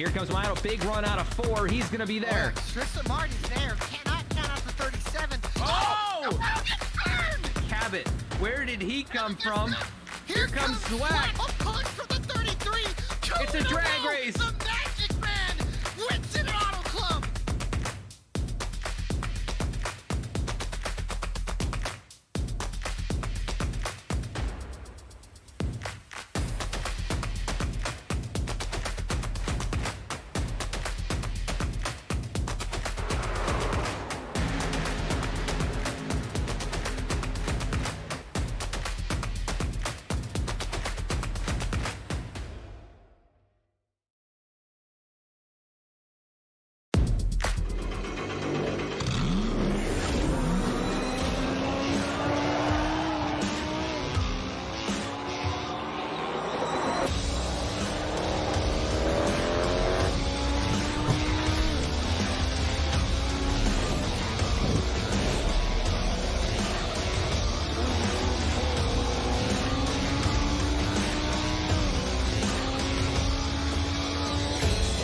Here comes Milo. Big run out of 4. He's going to be there. Tristan Martin's there. Cannot count out for 37. Oh! Burned! Cabot, where did he come from? Here comes Zwack. A punch from the 33. It's a drag race. The Magic Man wins it Auto Club.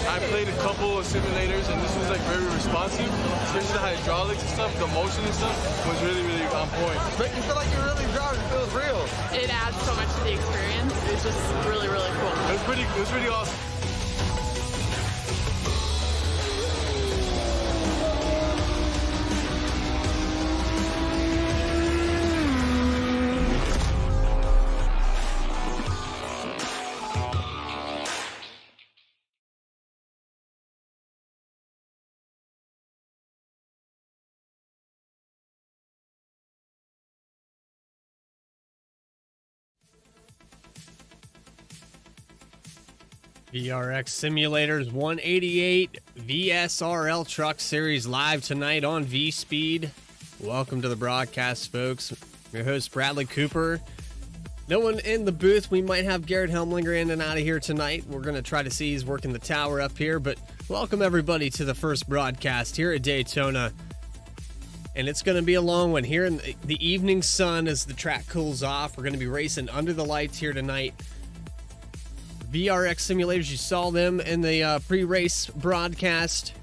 I played a couple of simulators and this was like very responsive, especially the hydraulics and stuff, the motion and stuff was really on point. But you feel like you're really driving, it feels real. It adds so much to the experience. It's just really, really cool. It was pretty awesome. VRX Simulators 188 VSRL Truck Series live tonight on VSPEED. Welcome to the broadcast, folks. Your host, Bradley Cooper. No one in the booth. We might have Garrett Helmlinger in and out of here tonight. We're going to try to see he's working the tower up here, but welcome everybody to the first broadcast here at Daytona. And it's going to be a long one here in the evening sun as the track cools off. We're going to be racing under the lights here tonight. VRX Simulators, you saw them in the pre-race broadcast.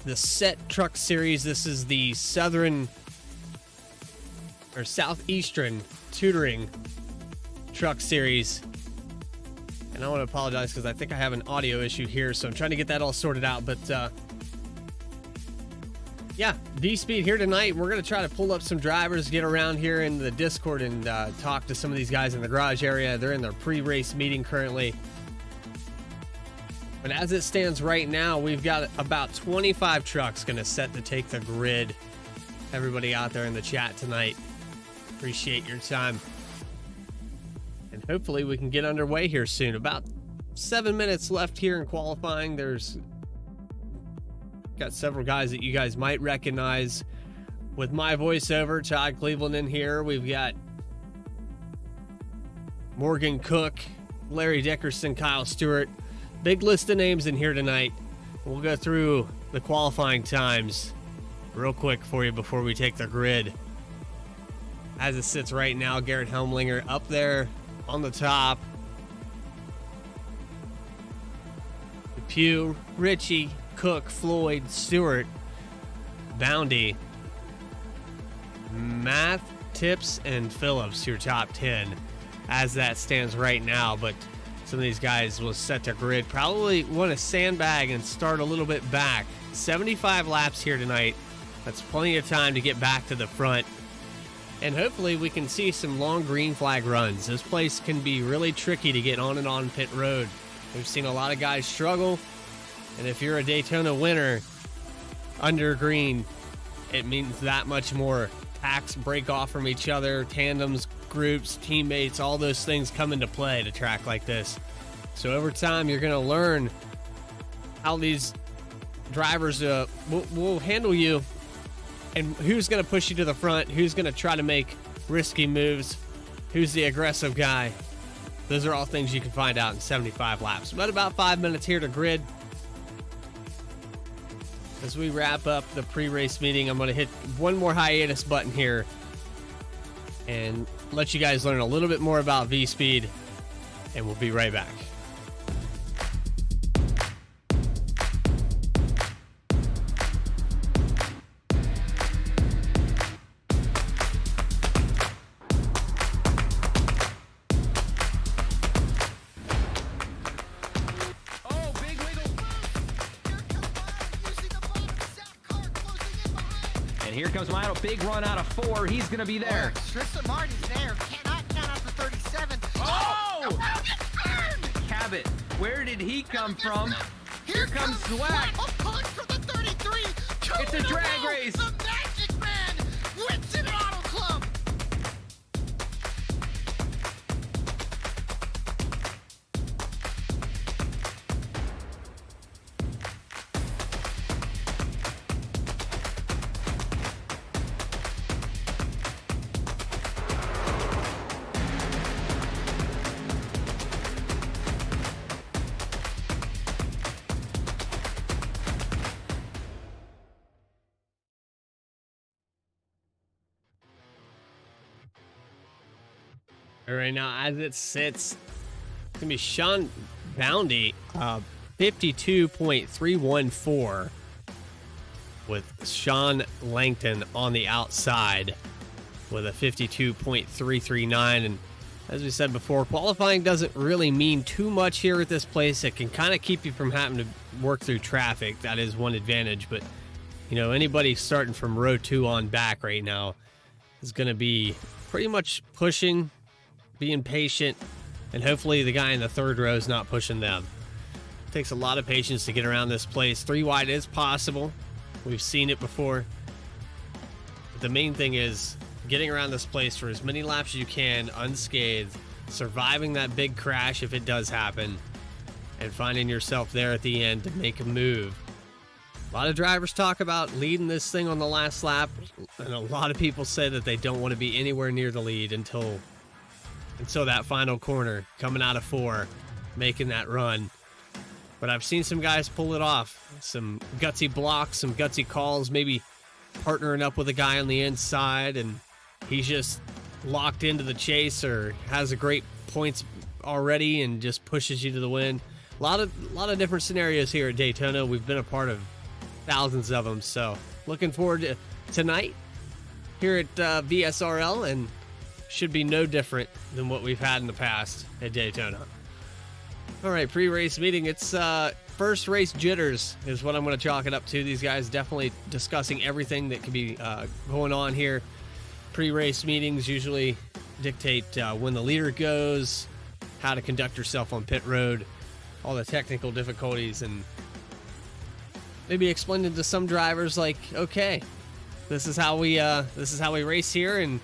The set truck series. This is the southeastern Tutoring truck series. And I want to apologize because I think I have an audio issue here, so I'm trying to get that all sorted out. But yeah, VSPEED here tonight. We're going to try to pull up some drivers, get around here in the Discord and talk to some of these guys in the garage area. They're in their pre-race meeting currently. But as it stands right now, we've got about 25 trucks going to set to take the grid. Everybody out there in the chat tonight, appreciate your time. And hopefully we can get underway here soon. About 7 minutes left here in qualifying. There's got several guys that you guys might recognize with my voiceover. Todd Cleveland in here. We've got Morgan Cook, Larry Dickerson, Kyle Stewart. Big list of names in here tonight. We'll go through the qualifying times real quick for you before we take the grid. As it sits right now, Garrett Helmlinger up there on the top. Depew, Ritchie, Cook, Floyd, Stewart, Boundy, Math, Tips, and Phillips, your top 10 as that stands right now. But some of these guys will set their grid. Probably want to sandbag and start a little bit back. 75 laps here tonight. That's plenty of time to get back to the front. And hopefully we can see some long green flag runs. This place can be really tricky to get on and on pit road. We've seen a lot of guys struggle. And if you're a Daytona winner under green, it means that much more. Packs break off from each other, tandems, groups, teammates, all those things come into play at a track like this. So over time, you're going to learn how these drivers will handle you and who's going to push you to the front, who's going to try to make risky moves, who's the aggressive guy. Those are all things you can find out in 75 laps. But about 5 minutes here to grid. As we wrap up the pre-race meeting, I'm going to hit one more hiatus button here and let you guys learn a little bit more about VSPEED, and we'll be right back. And here comes Milo. Big run out of 4. He's going to be there. Tristan Martin's there. Cannot count out the 37. Oh! Around it, turn! Cabot, where did he come from? Here comes Zwack. A punch from the 33. It's a drag race. The Magic Man wins it Auto Club. All right, now as it sits, it's gonna be Sean Boundy, 52.314, with Sean Langton on the outside with a 52.339. And as we said before, qualifying doesn't really mean too much here at this place. It can kind of keep you from having to work through traffic. That is one advantage, but you know, anybody starting from row 2 on back right now is going to be pretty much pushing, being patient, and hopefully the guy in the 3rd row is not pushing them. It takes a lot of patience to get around this place. 3 wide is possible. We've seen it before. But the main thing is getting around this place for as many laps as you can unscathed, surviving that big crash if it does happen, and finding yourself there at the end to make a move. A lot of drivers talk about leading this thing on the last lap, and a lot of people say that they don't want to be anywhere near the lead until that final corner, coming out of 4, making that run. But I've seen some guys pull it off. Some gutsy blocks, some gutsy calls, maybe partnering up with a guy on the inside, and he's just locked into the chase or has a great points already and just pushes you to the win. A lot of different scenarios here at Daytona. We've been a part of thousands of them, so looking forward to tonight here at VSRL, and should be no different than what we've had in the past at Daytona. All right, pre-race meeting. It's first race jitters is what I'm going to chalk it up to. These guys definitely discussing everything that could be going on here. Pre-race meetings usually dictate when the leader goes, how to conduct yourself on pit road, all the technical difficulties, and maybe explaining to some drivers like, okay, this is how we race here, and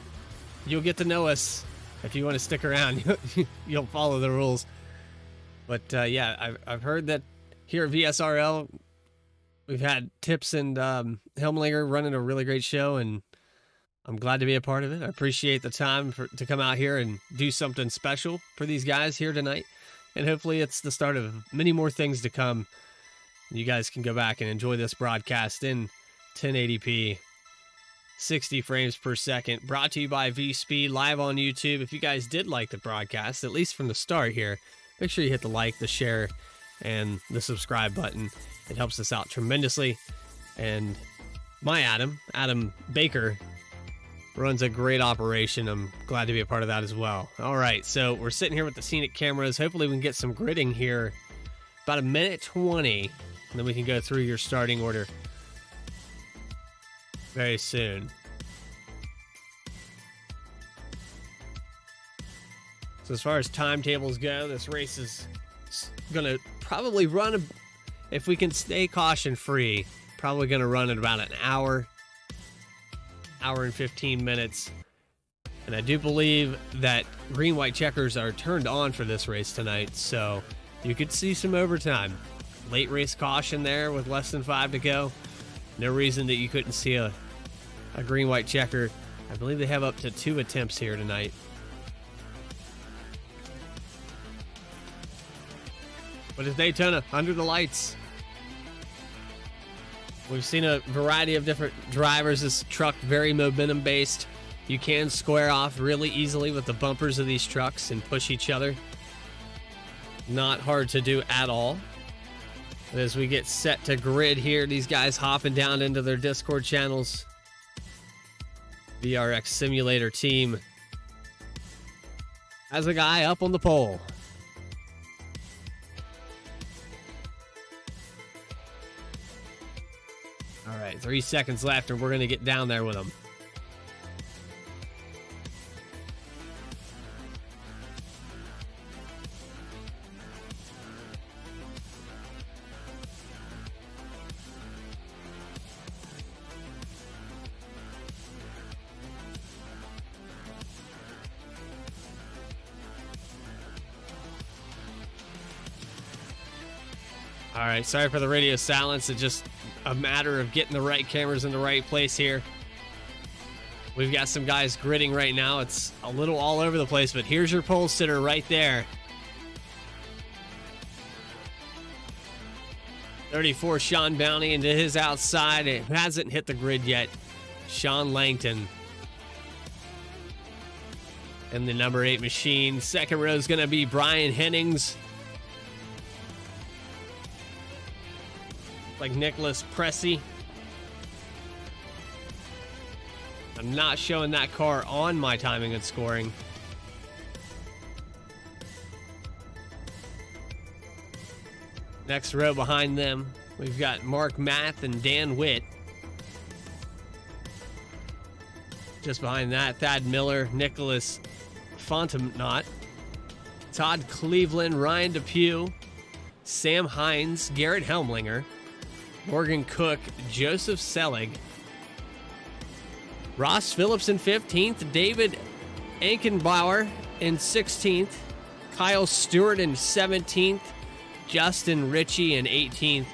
you'll get to know us if you want to stick around. You'll follow the rules. But yeah, I've heard that here at VSRL, we've had Tips and Helmlinger running a really great show, and I'm glad to be a part of it. I appreciate the time to come out here and do something special for these guys here tonight, and hopefully it's the start of many more things to come. You guys can go back and enjoy this broadcast in 1080p, 60 frames per second, brought to you by VSPEED, live on YouTube. If you guys did like the broadcast, at least from the start here, make sure you hit the like, the share, and the subscribe button. It helps us out tremendously. And my Adam Baker, runs a great operation. I'm glad to be a part of that as well. All right, so we're sitting here with the scenic cameras. Hopefully we can get some gridding here. About 1:20, and then we can go through your starting order very soon. So as far as timetables go, this race is going to probably run, if we can stay caution free, probably going to run at about an hour and 15 minutes. And I do believe that green white checkers are turned on for this race tonight, so you could see some overtime. Late race caution there with less than 5 to go. No reason that you couldn't see a green white checker. I believe they have up to 2 attempts here tonight. But it's Daytona, under the lights. We've seen a variety of different drivers. This truck, very momentum based. You can square off really easily with the bumpers of these trucks and push each other. Not hard to do at all. But as we get set to grid here, these guys hopping down into their Discord channels. VRX Simulator team has a guy up on the pole. All right, right, 3 seconds left, and we're going to get down there with him. All right, sorry for the radio silence. It's just a matter of getting the right cameras in the right place here. We've got some guys gridding right now. It's a little all over the place, but here's your pole sitter right there. 34, Sean Bounty into his outside. It hasn't hit the grid yet. Sean Langton. And the number 8 machine. Second row is going to be Brian Hennings. Like Nicholas Pressey. I'm not showing that car on my timing and scoring. Next row behind them, we've got Mark Math and Dan Witt. Just behind that, Thad Miller, Nicholas Fontenot, Todd Cleveland, Ryan Depew, Sam Hines, Garrett Helmlinger, Morgan Cook, Joseph Selig, Ross Phillips in 15th, David Ankenbauer in 16th, Kyle Stewart in 17th, Justin Ritchie in 18th,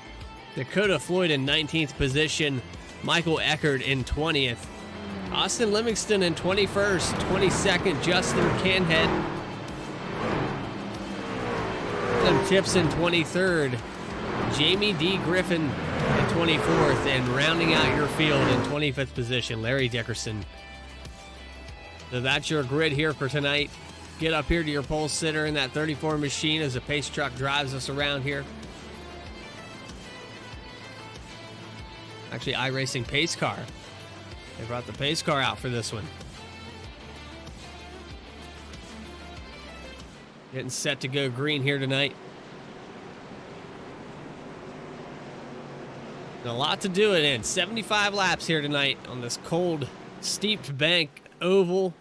Dakota Floyd in 19th position, Michael Eckert in 20th, Austin Livingston in 21st, 22nd, Justin Canhead, Tim Tips in 23rd, Jamie D. Griffin in 24th, and rounding out your field in 25th position, Larry Dickerson. So that's your grid here for tonight. Get up here to your pole sitter in that 34 machine as the pace truck drives us around here. Actually, iRacing pace car. They brought the pace car out for this one. Getting set to go green here tonight. And a lot to do it in. 75 laps here tonight on this cold, steeped bank oval.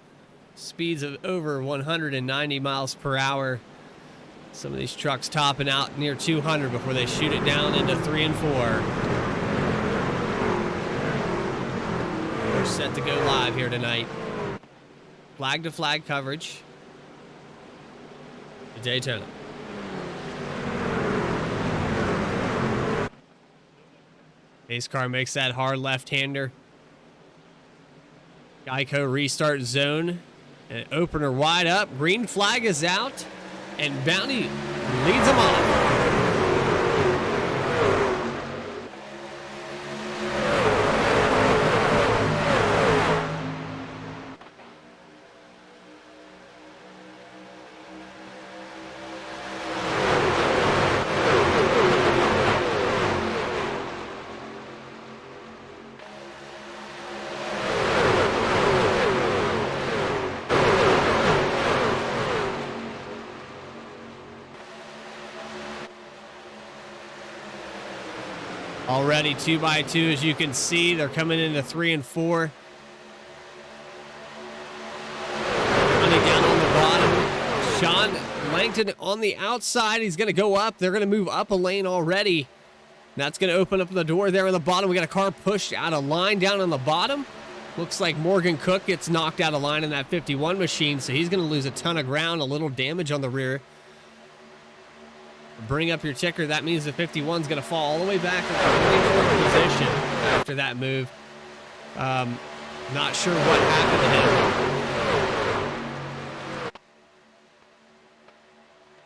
Speeds of over 190 miles per hour. Some of these trucks topping out near 200 before they shoot it down into 3 and 4. We're set to go live here tonight. Flag to flag coverage. Daytona. Pace car makes that hard left-hander. Geico restart zone. An opener wide up. Green flag is out. And Bounty leads them off. Already 2x2, as you can see, they're coming into 3 and 4. Running down on the bottom. Sean Langton on the outside. He's going to go up. They're going to move up a lane already. That's going to open up the door there on the bottom. We got a car pushed out of line down on the bottom. Looks like Morgan Cook gets knocked out of line in that 51 machine, so he's going to lose a ton of ground, a little damage on the rear. Bring up your ticker. That means the 51's going to fall all the way back to the 24th position after that move. Not sure what happened to him.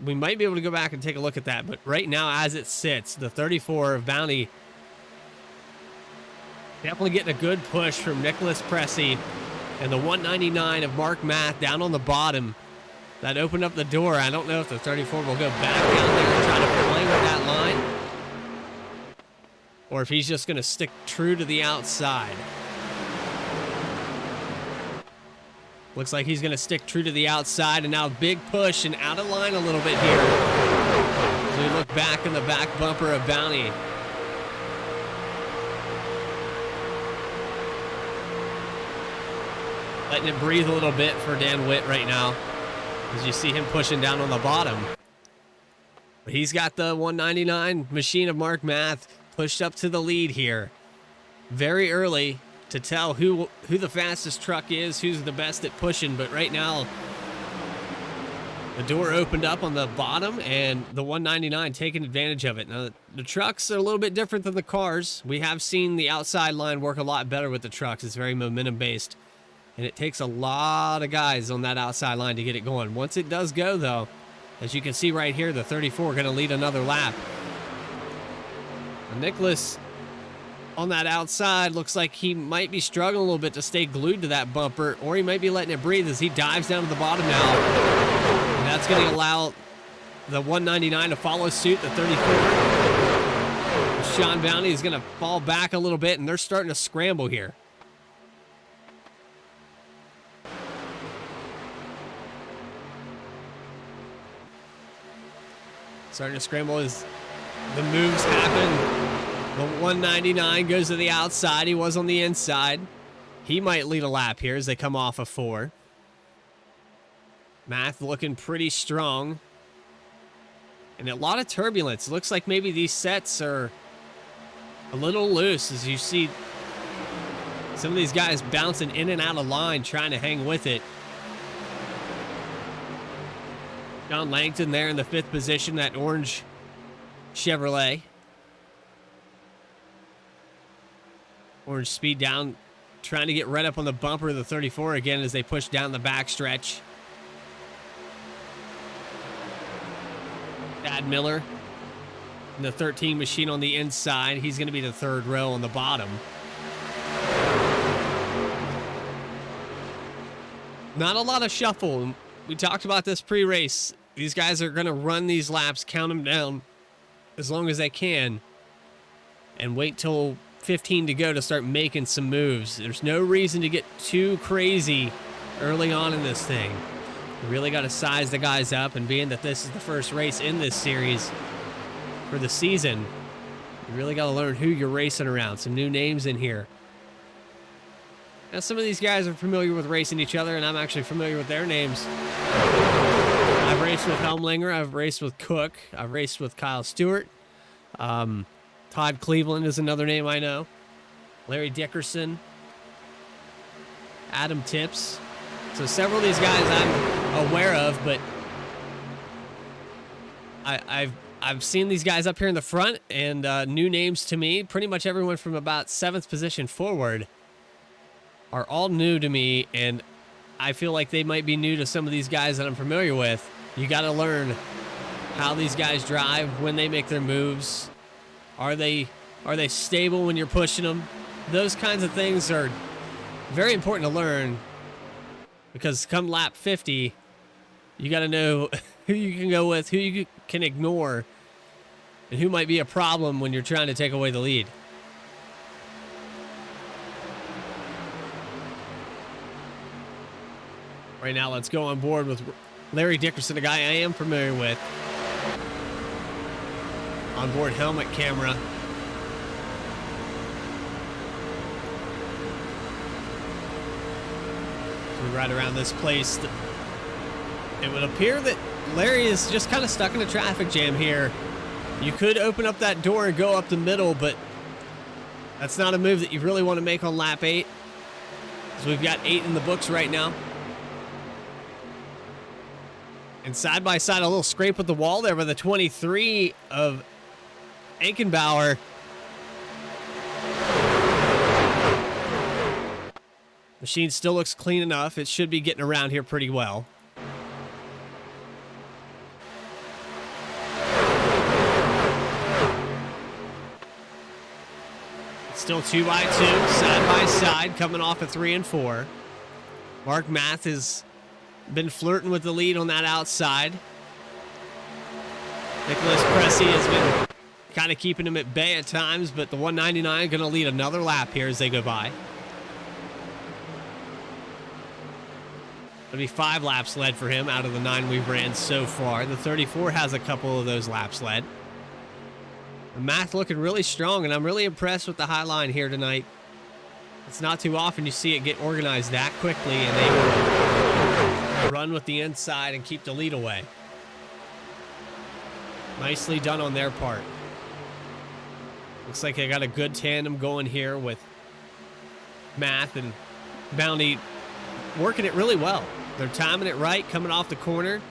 We might be able to go back and take a look at that, but right now, as it sits, the 34 of Bounty definitely getting a good push from Nicholas Pressey, and the 199 of Mark Math down on the bottom. That opened up the door. I don't know if the 34 will go back down there and try to play with that line, or if he's just going to stick true to the outside. Looks like he's going to stick true to the outside, and now big push and out of line a little bit here. As we look back in the back bumper of Bounty. letting it breathe a little bit for Dan Witt right now, as you see him pushing down on the bottom. But he's got the 199 machine of Mark Math pushed up to the lead here. Very early to tell who the fastest truck is, who's the best at pushing. But right now, the door opened up on the bottom, and the 199 taking advantage of it. Now, the trucks are a little bit different than the cars. We have seen the outside line work a lot better with the trucks. It's very momentum-based, and it takes a lot of guys on that outside line to get it going. Once it does go, though, as you can see right here, the 34 going to lead another lap. Now, Nicholas on that outside looks like he might be struggling a little bit to stay glued to that bumper, or he might be letting it breathe as he dives down to the bottom now. And that's going to allow the 199 to follow suit, the 34. Sean Bounty is going to fall back a little bit, and they're starting to scramble here. Starting to scramble as the moves happen. The 199 goes to the outside. He was on the inside. He might lead a lap here as they come off of 4. Math looking pretty strong. And a lot of turbulence. Looks like maybe these sets are a little loose as you see some of these guys bouncing in and out of line trying to hang with it. John Langton there in the 5th position, that orange Chevrolet. Orange speed down, trying to get right up on the bumper of the 34 again as they push down the backstretch. Chad Miller in the 13 machine on the inside. He's going to be the 3rd row on the bottom. Not a lot of shuffle. We talked about this pre-race. These guys are going to run these laps, count them down as long as they can, and wait till 15 to go to start making some moves. There's no reason to get too crazy early on in this thing. You really got to size the guys up, and being that this is the first race in this series for the season, you really got to learn who you're racing around. Some new names in here. Now, some of these guys are familiar with racing each other, and I'm actually familiar with their names. I've raced with Helmlinger. I've raced with Cook. I've raced with Kyle Stewart. Todd Cleveland is another name I know. Larry Dickerson. Adam Tips. So several of these guys I'm aware of, but I've seen these guys up here in the front, and new names to me. Pretty much everyone from about 7th position forward are all new to me, and I feel like they might be new to some of these guys that I'm familiar with. You got to learn how these guys drive, when they make their moves. Are they stable when you're pushing them? Those kinds of things are very important to learn, because come lap 50, you got to know who you can go with, who you can ignore, and who might be a problem when you're trying to take away the lead. Right now, let's go on board with Larry Dickerson, a guy I am familiar with. Onboard helmet camera. So we ride around this place. It would appear that Larry is just kind of stuck in a traffic jam here. You could open up that door and go up the middle, but that's not a move that you really want to make on lap 8. So we've got 8 in the books right now. And side by side, a little scrape with the wall there by the 23 of Ankenbauer. Machine still looks clean enough. It should be getting around here pretty well. It's still 2 by 2, side by side, coming off of 3 and 4. Mark Math has been flirting with the lead on that outside. Nicholas Pressey has been kind of keeping him at bay at times, but the 199 going to lead another lap here as they go by. It'll be 5 laps led for him out of the 9 we've ran so far. The 34 has a couple of those laps led. The Math looking really strong, and I'm really impressed with the high line here tonight. It's not too often you see it get organized that quickly and they will run with the inside and keep the lead away. Nicely done on their part. Looks like they got a good tandem going here with Math and Bounty working it really well. They're timing it right, coming off the corner.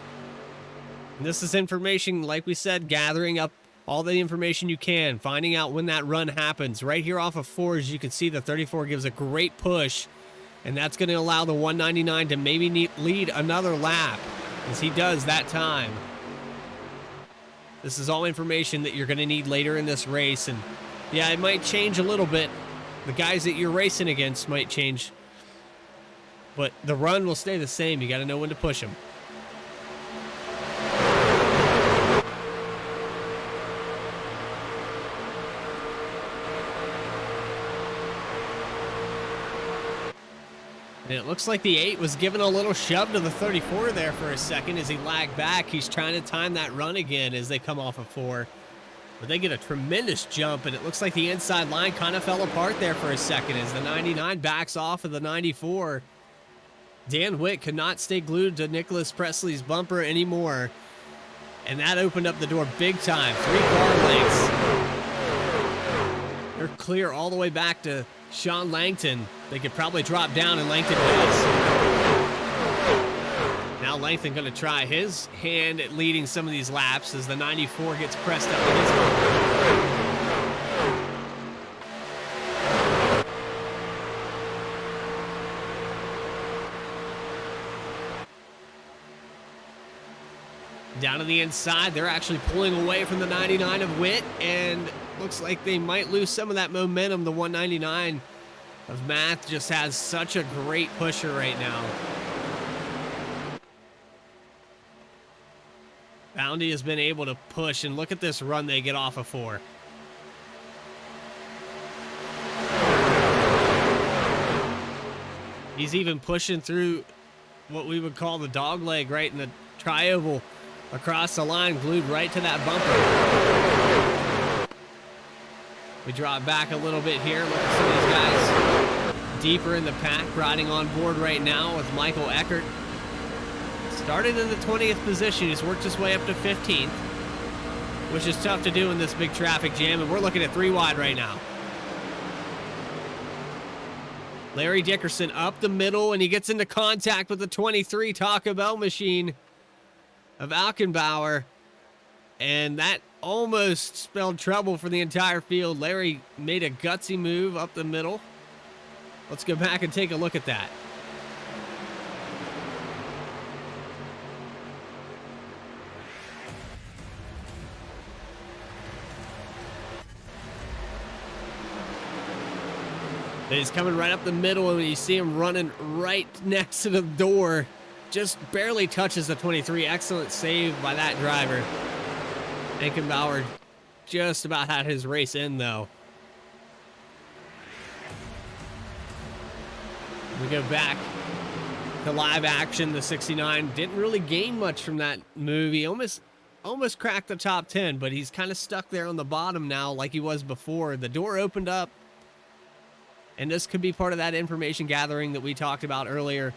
And this is information, like we said, gathering up all the information you can, finding out when that run happens. Right here off of 4, as you can see, the 34 gives a great push, and that's going to allow the 199 to maybe lead another lap, as he does that time. This is all information that you're going to need later in this race, and yeah, it might change a little bit. The guys that you're racing against might change, but the run will stay the same. You got to know when to push them. And it looks like the 8 was giving a little shove to the 34 there for a second as he lagged back. He's trying to time that run again as they come off of 4. But they get a tremendous jump, and it looks like the inside line kind of fell apart there for a second as the 99 backs off of the 94. Dan Witt could not stay glued to Nicholas Presley's bumper anymore. And that opened up the door big time. 3 car lengths. They're clear all the way back to Sean Langton. They could probably drop down, and Langton does. Now Langton going to try his hand at leading some of these laps as the 94 gets pressed up to his bumper. Down to the inside, they're actually pulling away from the 99 of Witt, and looks like they might lose some of that momentum. The 199 of Math just has such a great pusher right now. Bounty has been able to push, and look at this run they get off of 4. He's even pushing through what we would call the dog leg right in the tri-oval across the line, glued right to that bumper. We drop back a little bit here. Look at some of these guys deeper in the pack, riding on board right now with Michael Eckert. Started in the 20th position. He's worked his way up to 15th, which is tough to do in this big traffic jam, and we're looking at 3 wide right now. Larry Dickerson up the middle, and he gets into contact with the 23 Taco Bell machine of Alkenbauer, and that almost spelled trouble for the entire field. Larry made a gutsy move up the middle. Let's go back and take a look at that. He's coming right up the middle, and you see him running right next to the door. Just barely touches the 23. Excellent save by that driver. Alkenbauer just about had his race in, though. We go back to live action. The 69 didn't really gain much from that move. He almost cracked the top 10, but he's kind of stuck there on the bottom now like he was before. The door opened up, and this could be part of that information gathering that we talked about earlier,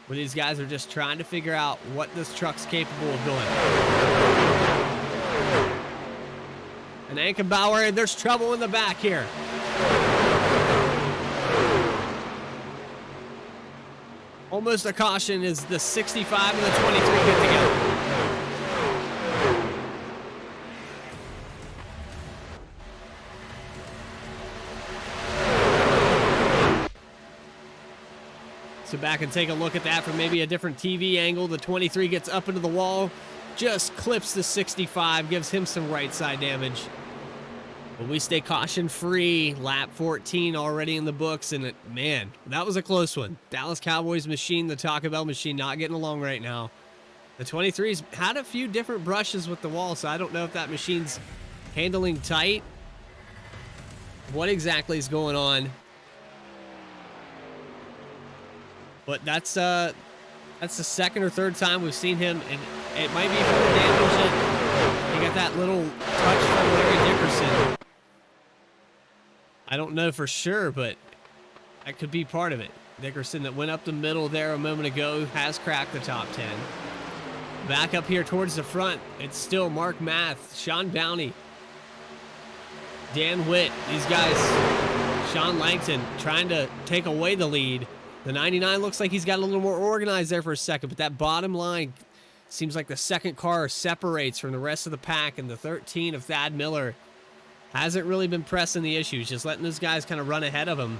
where these guys are just trying to figure out what this truck's capable of doing. And Alkenbauer, and there's trouble in the back here. Almost a caution. Is the 65 and the 23 good to go? So back and take a look at that from maybe a different TV angle. The 23 gets up into the wall, just clips the 65, gives him some right side damage. But we stay caution free. Lap 14 already in the books, and man, that was a close one. Dallas Cowboys machine, the Taco Bell machine, not getting along right now. The 23's had a few different brushes with the wall, so I don't know if that machine's handling tight. What exactly is going on? But that's the second or third time we've seen him, and it might be for the damage. He got that little touch from Larry Dickerson. I don't know for sure, but That could be part of it. Dickerson that went up the middle there a moment ago has cracked the top 10. Back up here towards the front, it's still Mark Math, Sean Bounty, Dan Witt, these guys, Sean Langton trying to take away the lead. The 99 looks like he's got a little more organized there for a second, but that bottom line seems like the second car separates from the rest of the pack, and the 13 of Thad Miller hasn't really been pressing the issues, just letting those guys kind of run ahead of him.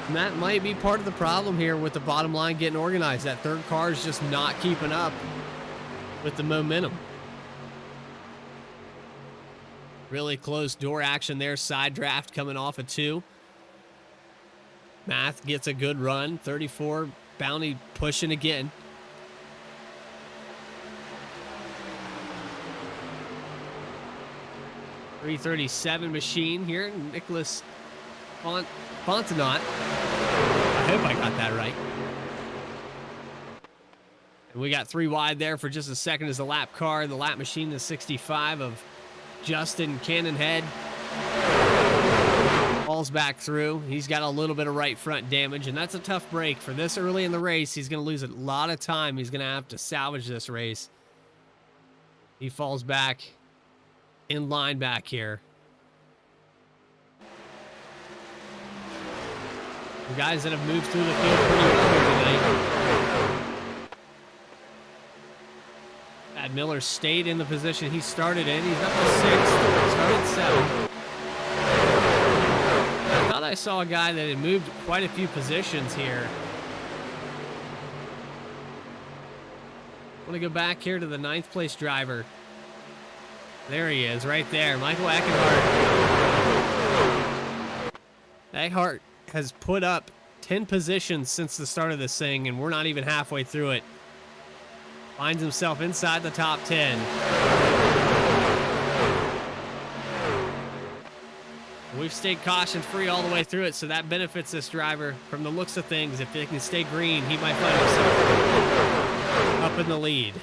And that might be part of the problem here with the bottom line getting organized. That third car is just not keeping up with the momentum. Really close door action there. Side draft coming off a 2. Math gets a good run. 34, Bounty pushing again. .337 machine here. Nicholas Fontenot. I hope I got that right. And we got 3 wide there for just a second as the lap car. The lap machine, the 65 of Justin Cannonhead, falls back through. He's got a little bit of right front damage, and that's a tough break for this early in the race. He's going to lose a lot of time. He's going to have to salvage this race. He falls back in line back here. The guys that have moved through the field pretty well here tonight. Thad Miller stayed in the position he started in. He's up to 6th. Started 7th. I thought I saw a guy that had moved quite a few positions here. I want to go back here to the 9th place driver. There he is, right there. Michael Eckenhart. Eckenhart has put up 10 positions since the start of this thing, and we're not even halfway through it. Finds himself inside the top 10. We've stayed caution-free all the way through it, so that benefits this driver from the looks of things. If they can stay green, he might find himself up in the lead.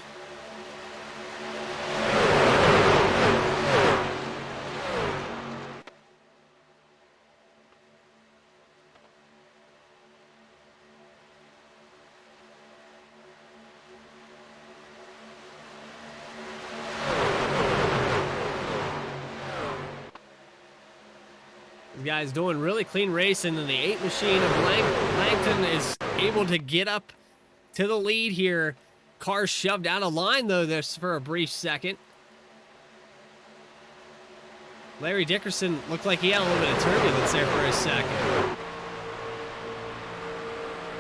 Guys doing really clean racing, and the 8 machine of Langton is able to get up to the lead here. Car shoved out of line though this for a brief second. Larry Dickerson looked like he had a little bit of turbulence there for a second.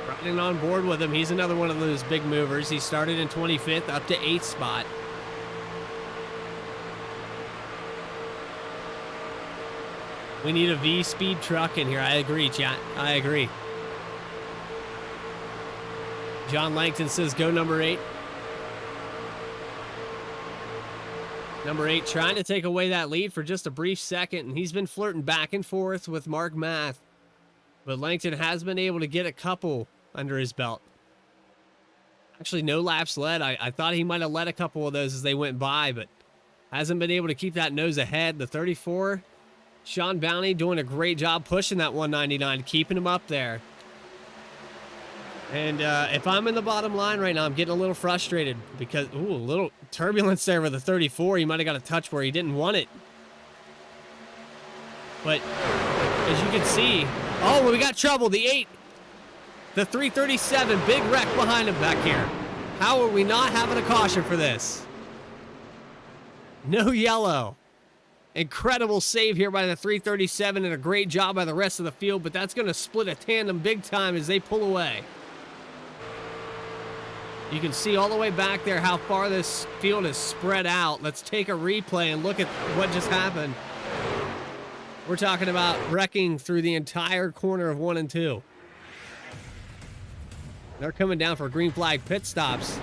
Riding on board with him, he's another one of those big movers. He started in 25th up to 8th spot. We need a V-speed truck in here. I agree, chat. I agree. John Langton says go number 8. Number 8 trying to take away that lead for just a brief second, and he's been flirting back and forth with Mark Math. But Langton has been able to get a couple under his belt. Actually, no laps led. I thought he might have led a couple of those as they went by, but hasn't been able to keep that nose ahead. The 34... Sean Bounty doing a great job pushing that 199, keeping him up there. And if I'm in the bottom line right now, I'm getting a little frustrated because, ooh, a little turbulence there with the 34. He might have got a touch where he didn't want it. But as you can see, oh, we got trouble. The 8, the 337, big wreck behind him back here. How are we not having a caution for this? No yellow. Incredible save here by the 337 and a great job by the rest of the field, but that's going to split a tandem big time as they pull away. You can see all the way back there how far this field is spread out. Let's take a replay and look at what just happened. We're talking about wrecking through the entire corner of 1 and 2. They're coming down for green flag pit stops.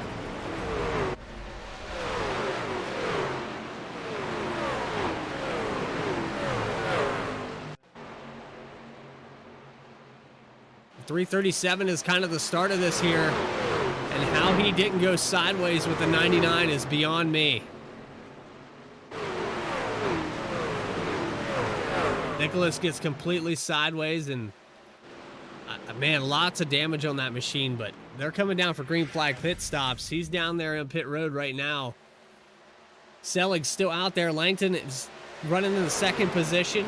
The 337 is kind of the start of this here, and how he didn't go sideways with the 99 is beyond me. Nicholas gets completely sideways, and man, lots of damage on that machine, but they're coming down for green flag pit stops. He's down there in pit road right now. Selig's still out there. Langton is running in the second position.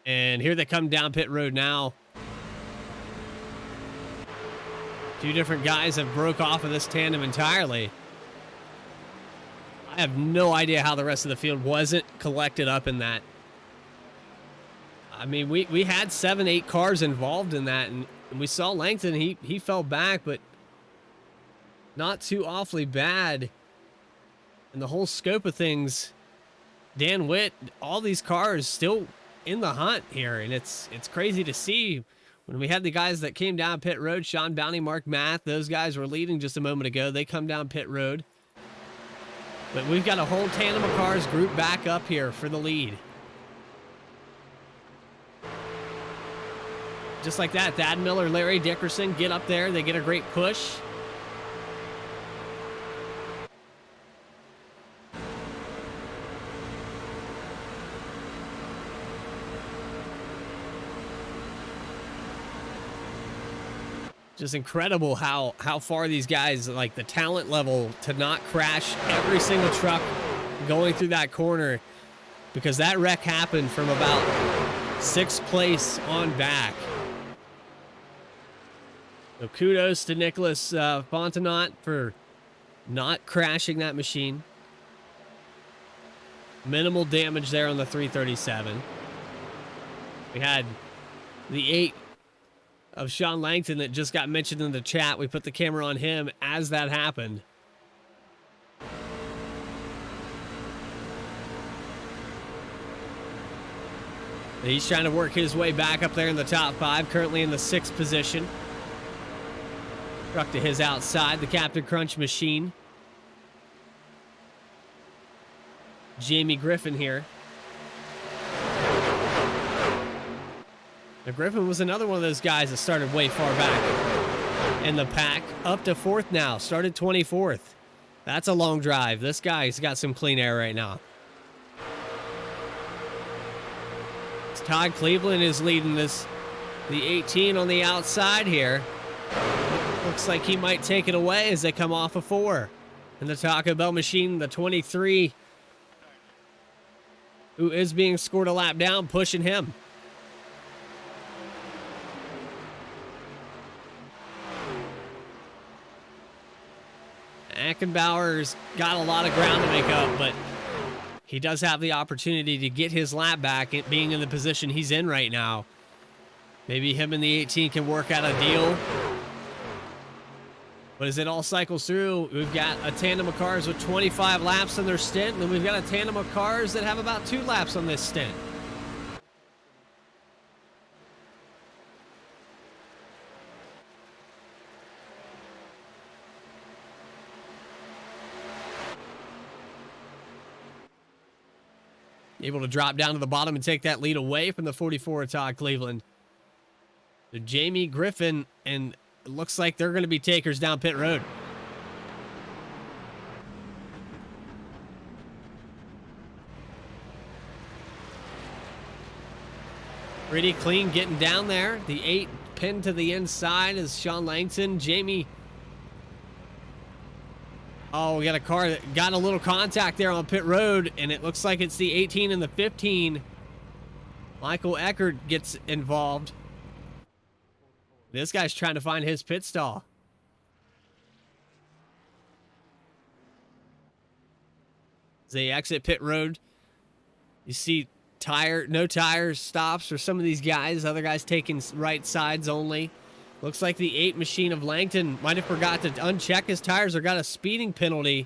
And here they come down pit road now. Two different guys have broke off of this tandem entirely. I have no idea how the rest of the field wasn't collected up in that. I mean, we had 7-8 cars involved in that, and we saw Langton, he fell back, but not too awfully bad. In the whole scope of things, Dan Witt, all these cars still in the hunt here, and it's crazy to see. When we had the guys that came down pit road, Sean Bounty, Mark Math, those guys were leading just a moment ago. They come down pit road. But we've got a whole tandem of cars grouped back up here for the lead. Just like that, Thad Miller, Larry Dickerson get up there. They get a great push. Just incredible how far these guys, like the talent level to not crash every single truck going through that corner, because that wreck happened from about 6th place on back. So kudos to Nicholas Fontenot for not crashing that machine. Minimal damage there on the 337. We had the 8 of Sean Langton that just got mentioned in the chat. We put the camera on him as that happened. He's trying to work his way back up there in the top 5, currently in the 6th position. Truck to his outside, the Captain Crunch machine. Jamie Griffin here. Now, Griffin was another one of those guys that started way far back in the pack. Up to 4th now. Started 24th. That's a long drive. This guy's got some clean air right now. Todd Cleveland is leading this. The 18 on the outside here. Looks like he might take it away as they come off of 4. And the Taco Bell machine, the 23, who is being scored a lap down, pushing him. Ackenbauer's got a lot of ground to make up, but he does have the opportunity to get his lap back, being in the position he's in right now. Maybe him and the 18 can work out a deal. But as it all cycles through, we've got a tandem of cars with 25 laps on their stint, and then we've got a tandem of cars that have about 2 laps on this stint. Able to drop down to the bottom and take that lead away from the 44 of Todd Cleveland. So Jamie Griffin, and it looks like they're going to be takers down pit road. Pretty clean getting down there. The 8 pinned to the inside is Sean Langton. Jamie. Oh, we got a car that got a little contact there on pit road, and it looks like it's the 18 and the 15. Michael Eckert gets involved. This guy's trying to find his pit stall. As they exit pit road, you see no tires stops for some of these guys. Other guys taking right sides only. Looks like the 8 machine of Langton might have forgot to uncheck his tires or got a speeding penalty.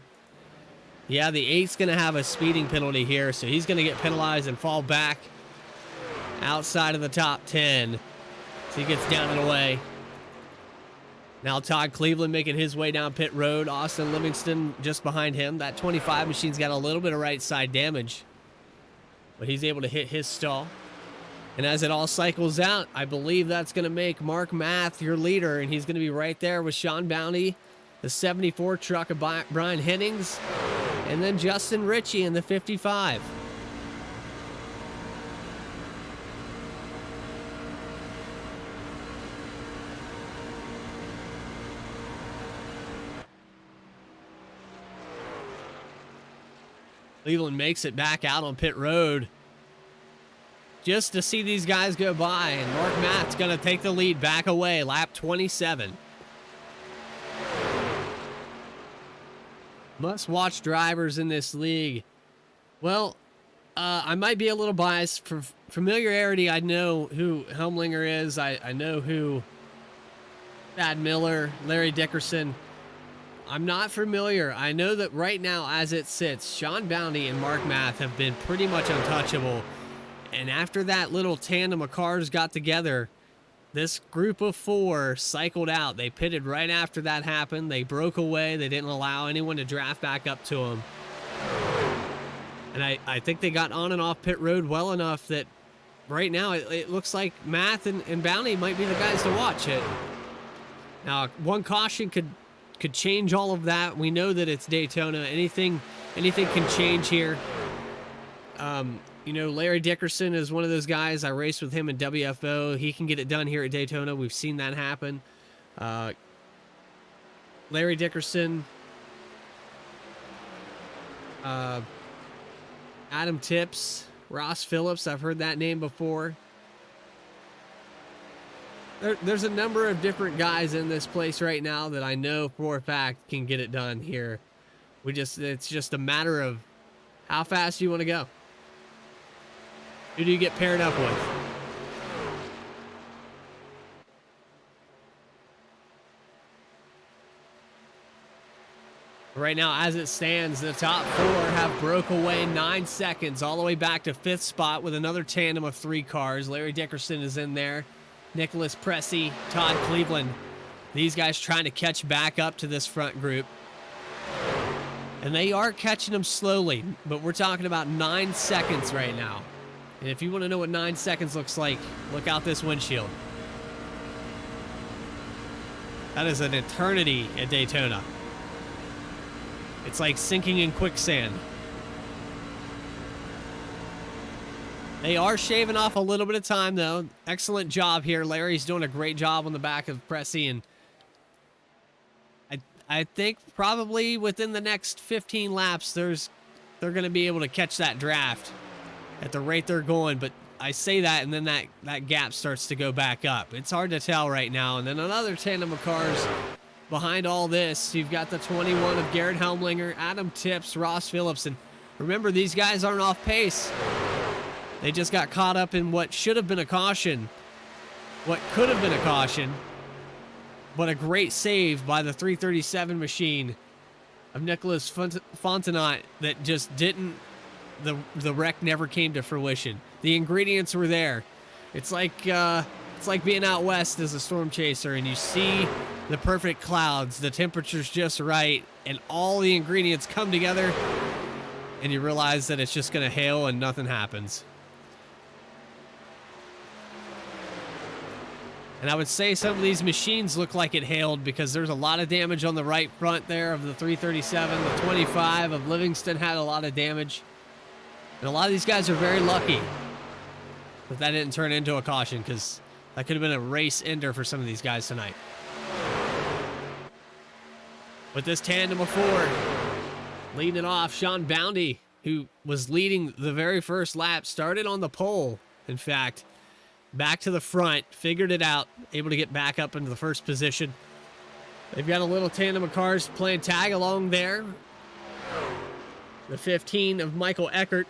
Yeah, the 8's going to have a speeding penalty here, so he's going to get penalized and fall back outside of the top 10. So he gets down and away. Now Todd Cleveland making his way down pit road. Austin Livingston just behind him. That 25 machine's got a little bit of right side damage, but he's able to hit his stall. And as it all cycles out, I believe that's going to make Mark Math your leader, and he's going to be right there with Sean Bounty, the 74 truck of Brian Hennings, and then Justin Ritchie in the 55. Cleveland makes it back out on pit road just to see these guys go by, and Mark Matt's going to take the lead back away, lap 27. Must-watch drivers in this league. Well, I might be a little biased. For familiarity, I know who Helmlinger is. I know who Thad Miller, Larry Dickerson. I'm not familiar. I know that right now, as it sits, Sean Bounty and Mark Math have been pretty much untouchable. And after that little tandem of cars got together, this group of four cycled out. They pitted right after that happened. They broke away. They didn't allow anyone to draft back up to them. And I think they got on and off pit road well enough that right now it looks like Math and Bounty might be the guys to watch it. Now, one caution could change all of that. We know that it's Daytona. Anything can change here. You know, Larry Dickerson is one of those guys. I raced with him in WFO. He can get it done here at Daytona. We've seen that happen. Larry Dickerson, Adam Tips, Ross Phillips. I've heard that name before. There's a number of different guys in this place right now that I know for a fact can get it done here. It's just a matter of how fast you want to go. Who do you get paired up with? Right now, as it stands, the top four have broke away 9 seconds all the way back to 5th spot with another tandem of 3 cars. Larry Dickerson is in there. Nicholas Pressey, Todd Cleveland. These guys trying to catch back up to this front group. And they are catching them slowly, but we're talking about 9 seconds right now. And if you want to know what 9 seconds looks like, look out this windshield. That is an eternity at Daytona. It's like sinking in quicksand. They are shaving off a little bit of time, though. Excellent job here. Larry's doing a great job on the back of Pressey, and I think probably within the next 15 laps, they're going to be able to catch that draft at the rate they're going. But I say that, and then that gap starts to go back up. It's hard to tell right now. And then another tandem of cars behind all this. You've got the 21 of Garrett Helmlinger, Adam Tips, Ross Phillips. And remember, these guys aren't off pace. They just got caught up in what should have been a caution. What could have been a caution. But a great save by the 337 machine of Nicholas Fontenot that just didn't... The wreck never came to fruition. The ingredients were there. It's like being out west as a storm chaser, and you see the perfect clouds, the temperature's just right, and all the ingredients come together, and you realize that it's just going to hail and nothing happens. And I would say some of these machines look like it hailed because there's a lot of damage on the right front there of the 337. The 25 of Livingston had a lot of damage. And a lot of these guys are very lucky that didn't turn into a caution, because that could have been a race ender for some of these guys tonight. With this tandem of 4, leading it off, Sean Bounty, who was leading the very first lap, started on the pole, in fact, back to the front, figured it out, able to get back up into the first position. They've got a little tandem of cars playing tag along there. The 15 of Michael Eckert.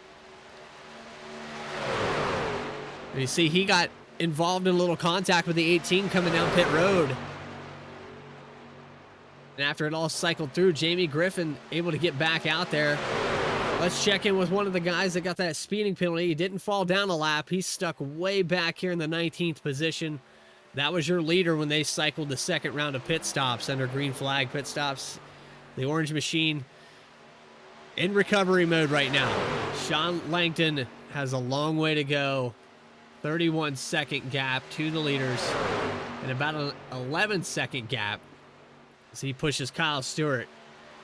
And you see he got involved in a little contact with the 18 coming down pit road. And after it all cycled through, Jamie Griffin able to get back out there. Let's check in with one of the guys that got that speeding penalty. He didn't fall down a lap. He's stuck way back here in the 19th position. That was your leader when they cycled the second round of pit stops under green flag pit stops. The orange machine in recovery mode right now. Sean Langton has a long way to go 31-second gap to the leaders and about an 11-second gap as he pushes Kyle Stewart,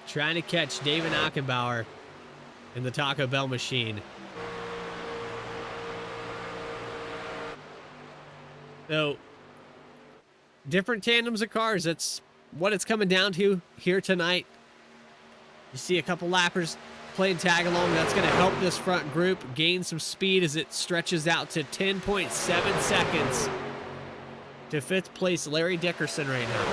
trying to catch David Achenbauer in the Taco Bell machine. So, different tandems of cars. That's what it's coming down to here tonight. You see a couple lappers playing tag along. That's going to help this front group gain some speed as it stretches out to 10.7 seconds to 5th place Larry Dickerson right now.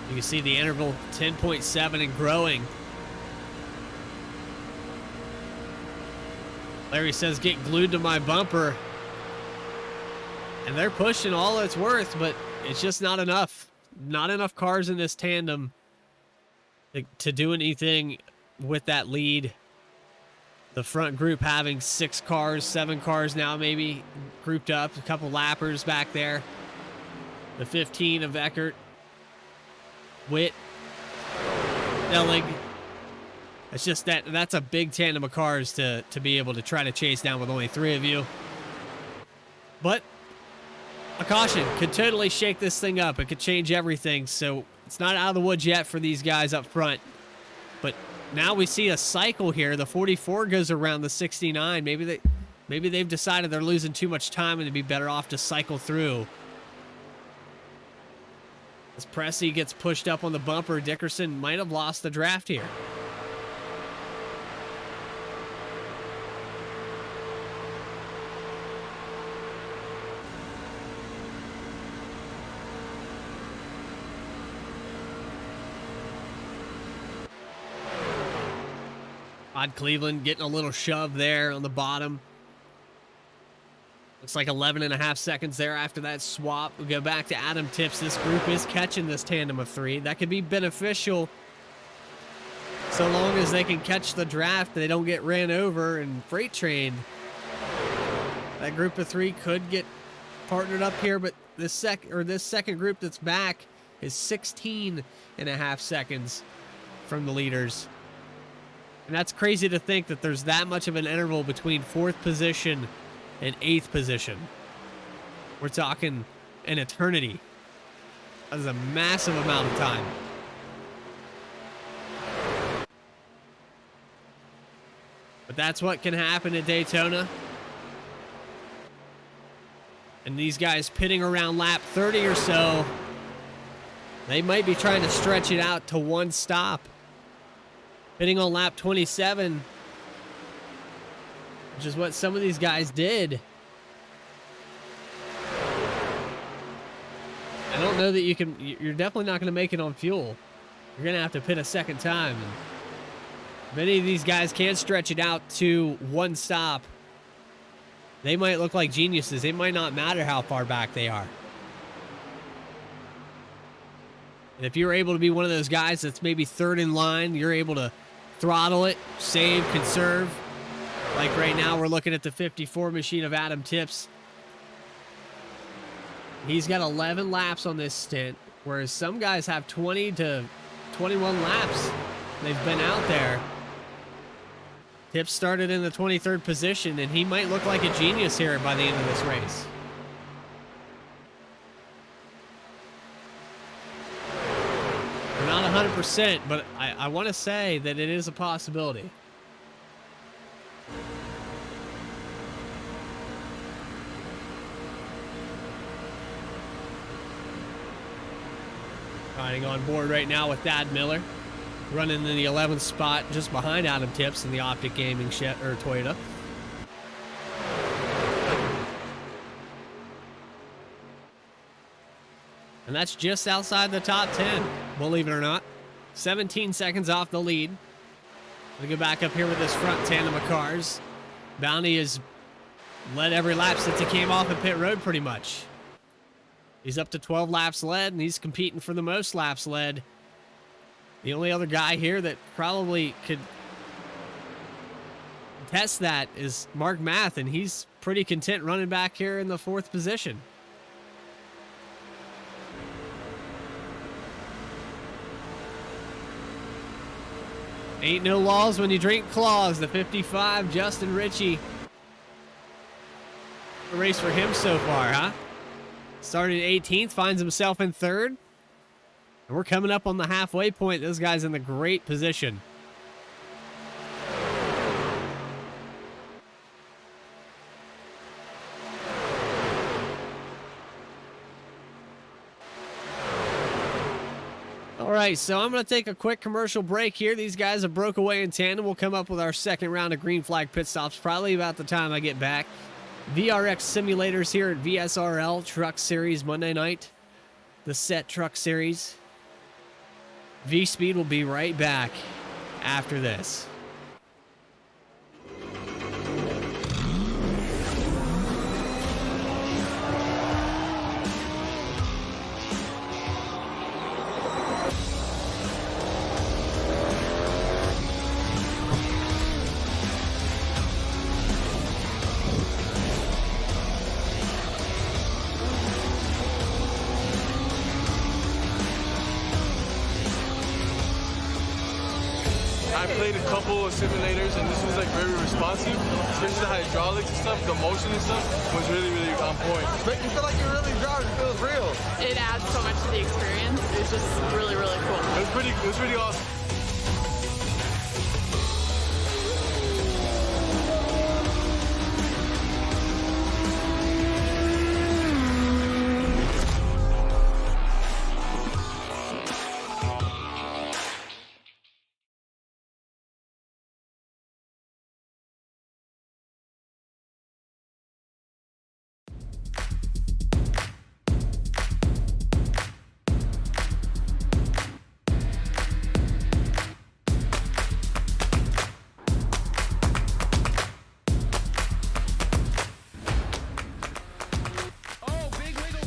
You can see the interval 10.7 and growing. Larry says, get glued to my bumper. And they're pushing all it's worth, but it's just not enough. Not enough cars in this tandem to do anything with that lead. The front group having 6 cars, 7 cars now maybe grouped up. A couple lappers back there. The 15 of Eckert. Witt, Ellig. It's just that's a big tandem of cars to be able to try to chase down with only 3 of you. But a caution could totally shake this thing up. It could change everything. So it's not out of the woods yet for these guys up front. But now we see a cycle here. The 44 goes around the 69. Maybe they've decided they're losing too much time and it'd be better off to cycle through. As Pressey gets pushed up on the bumper, Dickerson might have lost the draft here. Todd Cleveland getting a little shove there on the bottom. Looks like 11.5 seconds there after that swap. We go back to Adam Tips. This group is catching this tandem of 3. That could be beneficial so long as they can catch the draft. They don't get ran over and freight trained. That group of 3 could get partnered up here, but this second group that's back is 16.5 seconds from the leaders. And that's crazy to think that there's that much of an interval between 4th position and 8th position. We're talking an eternity. That is a massive amount of time. But that's what can happen at Daytona. And these guys pitting around lap 30 or so, they might be trying to stretch it out to 1 stop. Pitting on lap 27, which is what some of these guys did. I don't know that you're definitely not going to make it on fuel. You're going to have to pit a second time. And many of these guys can stretch it out to 1 stop. They might look like geniuses. It might not matter how far back they are. And if you're able to be one of those guys that's maybe 3rd in line, you're able to throttle it, save, conserve. Like right now, we're looking at the 54 machine of Adam Tips. He's got 11 laps on this stint, whereas some guys have 20 to 21 laps. They've been out there. Tips started in the 23rd position, and he might look like a genius here by the end of this race. We're not 100%, but I want to say that it is a possibility. Riding on board right now with Thad Miller, running in the 11th spot just behind Adam Tips in the Optic Gaming Toyota. And that's just outside the top 10, believe it or not. 17 seconds off the lead. We go back up here with this front tandem of cars. Bounty has led every lap since he came off at pit road pretty much. He's up to 12 laps led, and he's competing for the most laps led. The only other guy here that probably could test that is Mark Math, and he's pretty content running back here in the 4th position. Ain't no laws when you drink claws. The 55, Justin Ritchie. A race for him so far, huh? Started 18th, finds himself in 3rd. And we're coming up on the halfway point. This guy's in the great position. All right, so I'm going to take a quick commercial break here. These guys have broke away in tandem. We'll come up with our second round of green flag pit stops probably about the time I get back. VRX simulators here at VSRL Truck Series Monday night. The set Truck Series. VSPEED will be right back after this. I played a couple of simulators and this was like very responsive, especially the hydraulics and stuff, the motion and stuff was really on point. Make you feel like you're really driving. It feels real. It adds so much to the experience. It's just really cool. It was pretty awesome. Oh, big wiggle.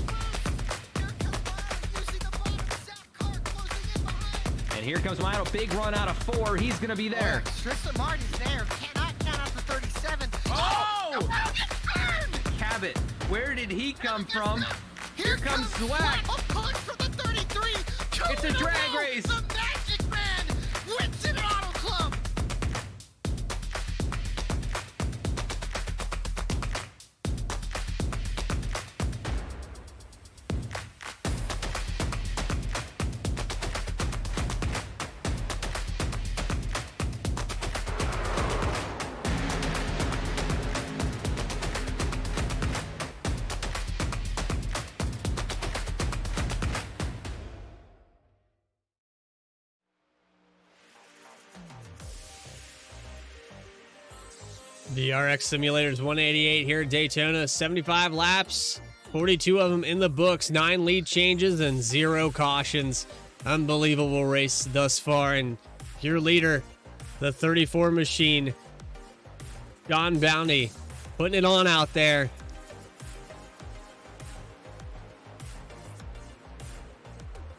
Here comes Lyle using the bottom sack car closing in behind. And here comes Lionel. Big run out of 4. He's going to be there. Tristan Martin's there. Cannot count out the 37. Oh! The world gets burned! Cabot, where did he come from? Here comes Swack. A punch from the 33. It's a drag race. The Magic Man wins it at Auto Club. VRX simulators 188 here at Daytona. 75 laps, 42 of them in the books, 9 lead changes and 0 cautions. Unbelievable race thus far. And your leader, the 34 machine, John Bounty, putting it on out there.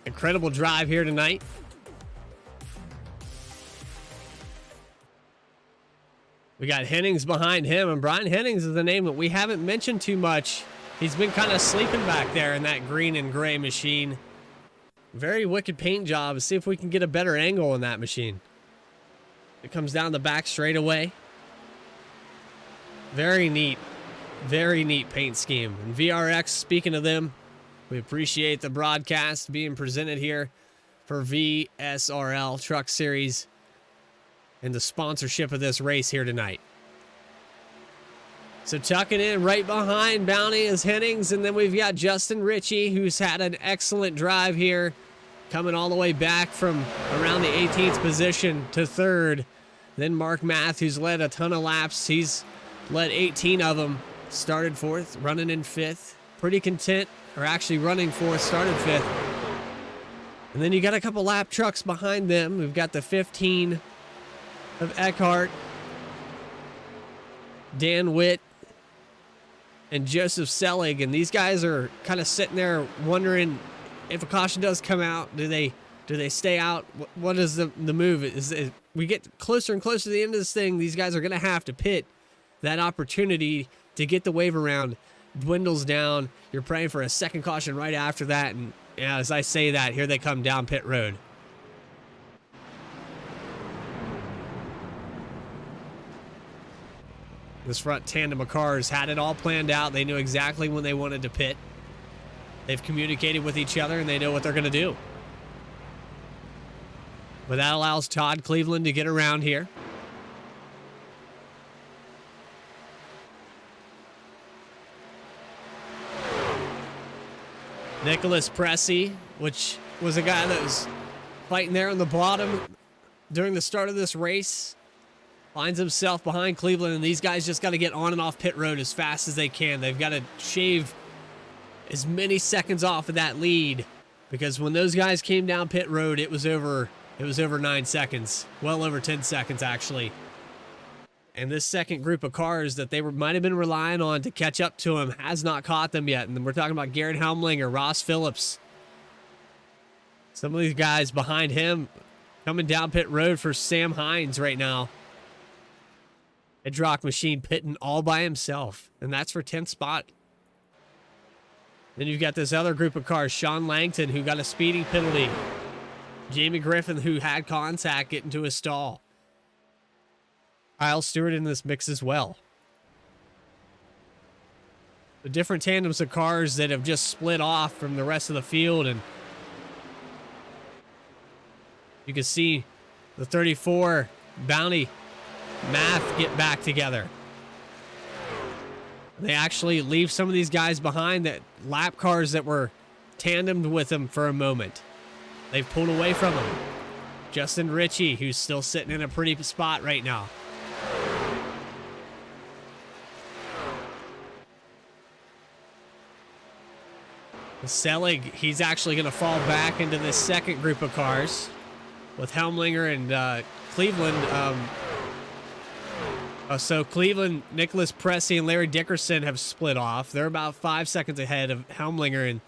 Incredible drive here tonight. We got Hennings behind him, and Brian Hennings is a name that we haven't mentioned too much. He's been kind of sleeping back there in that green and gray machine. Very wicked paint job. Let's see if we can get a better angle on that machine. It comes down the back straightaway. Very neat paint scheme. And VRX, speaking of them, we appreciate the broadcast being presented here for VSRL Truck Series and the sponsorship of this race here tonight. So tucking in right behind Bounty is Hennings, and then we've got Justin Ritchie, who's had an excellent drive here, coming all the way back from around the 18th position to 3rd. Then Mark Math, who's led a ton of laps. He's led 18 of them, started 4th, running in 5th. Pretty content, or actually running 4th, started 5th. And then you got a couple lap trucks behind them. We've got the 15 of Eckhart, Dan Witt, and Joseph Selig, and these guys are kind of sitting there wondering if a caution does come out, do they stay out? What is the move? Is we get closer and closer to the end of this thing, these guys are going to have to pit. That opportunity to get the wave around dwindles down. You're praying for a second caution right after that, and as I say that, here they come down pit road. This front tandem of cars had it all planned out. They knew exactly when they wanted to pit. They've communicated with each other, and they know what they're going to do. But that allows Todd Cleveland to get around here. Nicholas Pressey, which was a guy that was fighting there on the bottom during the start of this race, finds himself behind Cleveland, and these guys just got to get on and off pit road as fast as they can. They've got to shave as many seconds off of that lead, because when those guys came down pit road, it was over 9 seconds, well over 10 seconds actually. And this second group of cars that they might have been relying on to catch up to him has not caught them yet. And we're talking about Garrett Helmlinger, Ross Phillips. Some of these guys behind him coming down pit road for Sam Hines right now. Hedrock machine pitting all by himself, and that's for 10th spot. Then you've got this other group of cars, Sean Langton, who got a speeding penalty. Jamie Griffin, who had contact, get into a stall. Kyle Stewart in this mix as well. The different tandems of cars that have just split off from the rest of the field, and you can see the 34 Bounty Math get back together. They actually leave some of these guys behind, that lap cars that were tandemed with them for a moment. They've pulled away from them. Justin Ritchie, who's still sitting in a pretty spot right now. Selig, he's actually going to fall back into this second group of cars with Helmlinger and Cleveland. So Cleveland, Nicholas Pressey, and Larry Dickerson have split off. They're about 5 seconds ahead of Helmlinger. And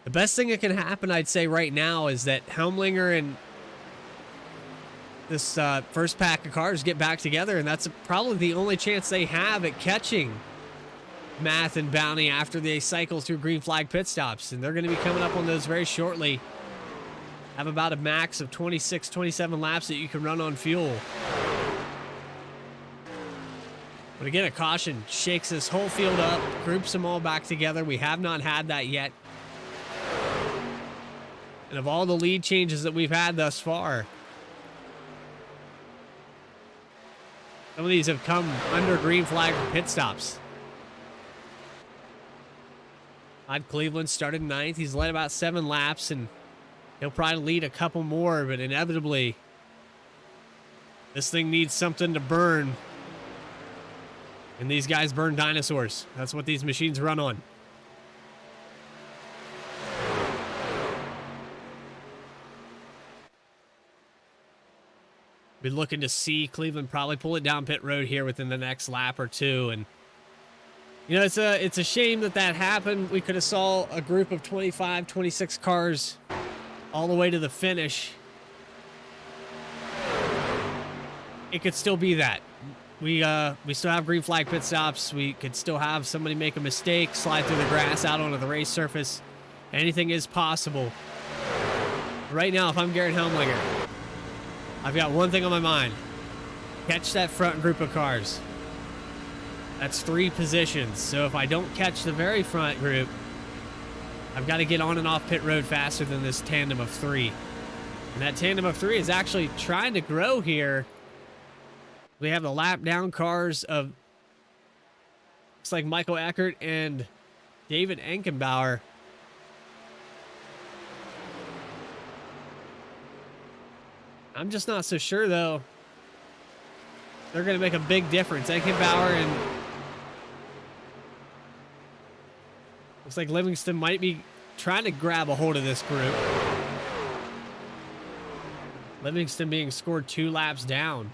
the best thing that can happen, I'd say right now, is that Helmlinger and this first pack of cars get back together, and that's probably the only chance they have at catching Math and Bounty after they cycle through green flag pit stops. And they're going to be coming up on those very shortly. Have about a max of 26, 27 laps that you can run on fuel. But again, a caution shakes this whole field up, groups them all back together. We have not had that yet. And of all the lead changes that we've had thus far, some of these have come under green flag pit stops. Todd Cleveland started 9th. He's led about 7 laps, and he'll probably lead a couple more, but inevitably, this thing needs something to burn. And these guys burn dinosaurs. That's what these machines run on. Be looking to see Cleveland probably pull it down pit road here within the next lap or two. And you know, it's a shame that happened. We could have saw a group of 25, 26 cars all the way to the finish. It could still be that. We still have green flag pit stops. We could still have somebody make a mistake, slide through the grass out onto the race surface. Anything is possible. Right now, if I'm Garrett Helmlinger, I've got one thing on my mind. Catch that front group of cars. That's 3 positions. So if I don't catch the very front group, I've got to get on and off pit road faster than this tandem of 3. And that tandem of 3 is actually trying to grow here. We have the lap down cars of, looks like Michael Eckert and David Enkenbauer. I'm just not so sure, though. They're going to make a big difference. Enkenbauer and looks like Livingston might be trying to grab a hold of this group. Livingston being scored 2 laps down.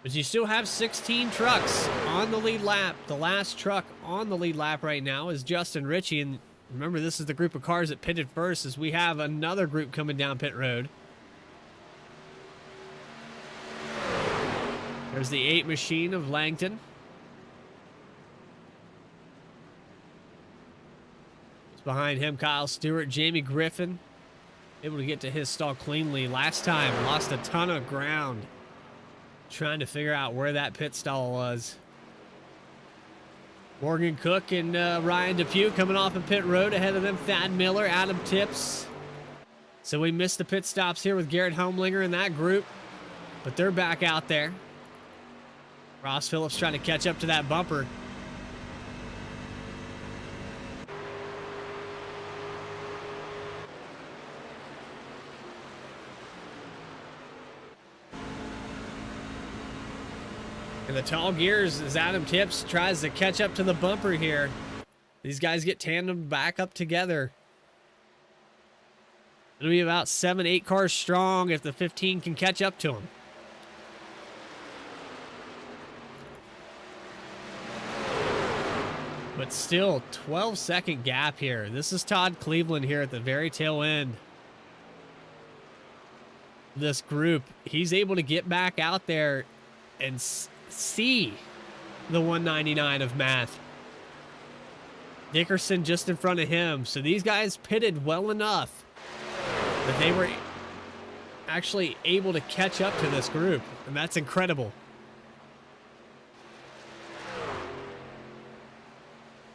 But you still have 16 trucks on the lead lap. The last truck on the lead lap right now is Justin Ritchie. And remember, this is the group of cars that pitted first, as we have another group coming down pit road. There's the 8 machine of Langton. It's behind him, Kyle Stewart, Jamie Griffin. Able to get to his stall cleanly. Last time, lost a ton of ground. Trying to figure out where that pit stall was. Morgan Cook and Ryan Depew coming off of pit road. Ahead of them, Thad Miller, Adam Tips. So we missed the pit stops here with Garrett Homelinger in that group. But they're back out there. Ross Phillips trying to catch up to that bumper. And the tall gears as Adam Tips tries to catch up to the bumper here. These guys get tandem back up together. It'll be about 7-8 cars strong if the 15 can catch up to them. But still, 12-second gap here. This is Todd Cleveland here at the very tail end. This group, he's able to get back out there and see the 199 of math. Dickerson just in front of him. So these guys pitted well enough that they were actually able to catch up to this group. And that's incredible.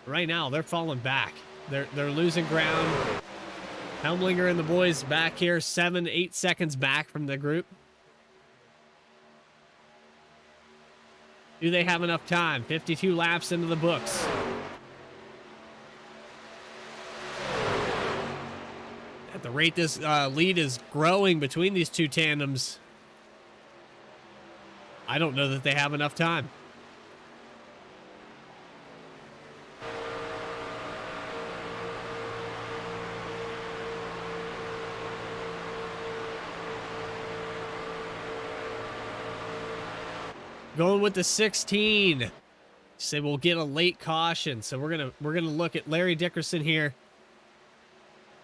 Right now, they're falling back. They're losing ground. Helmlinger and the boys back here, 7-8 seconds back from the group. Do they have enough time? 52 laps into the books. At the rate this lead is growing between these two tandems, I don't know that they have enough time. Going with the 16. Say we'll get a late caution, so we're gonna look at Larry Dickerson here.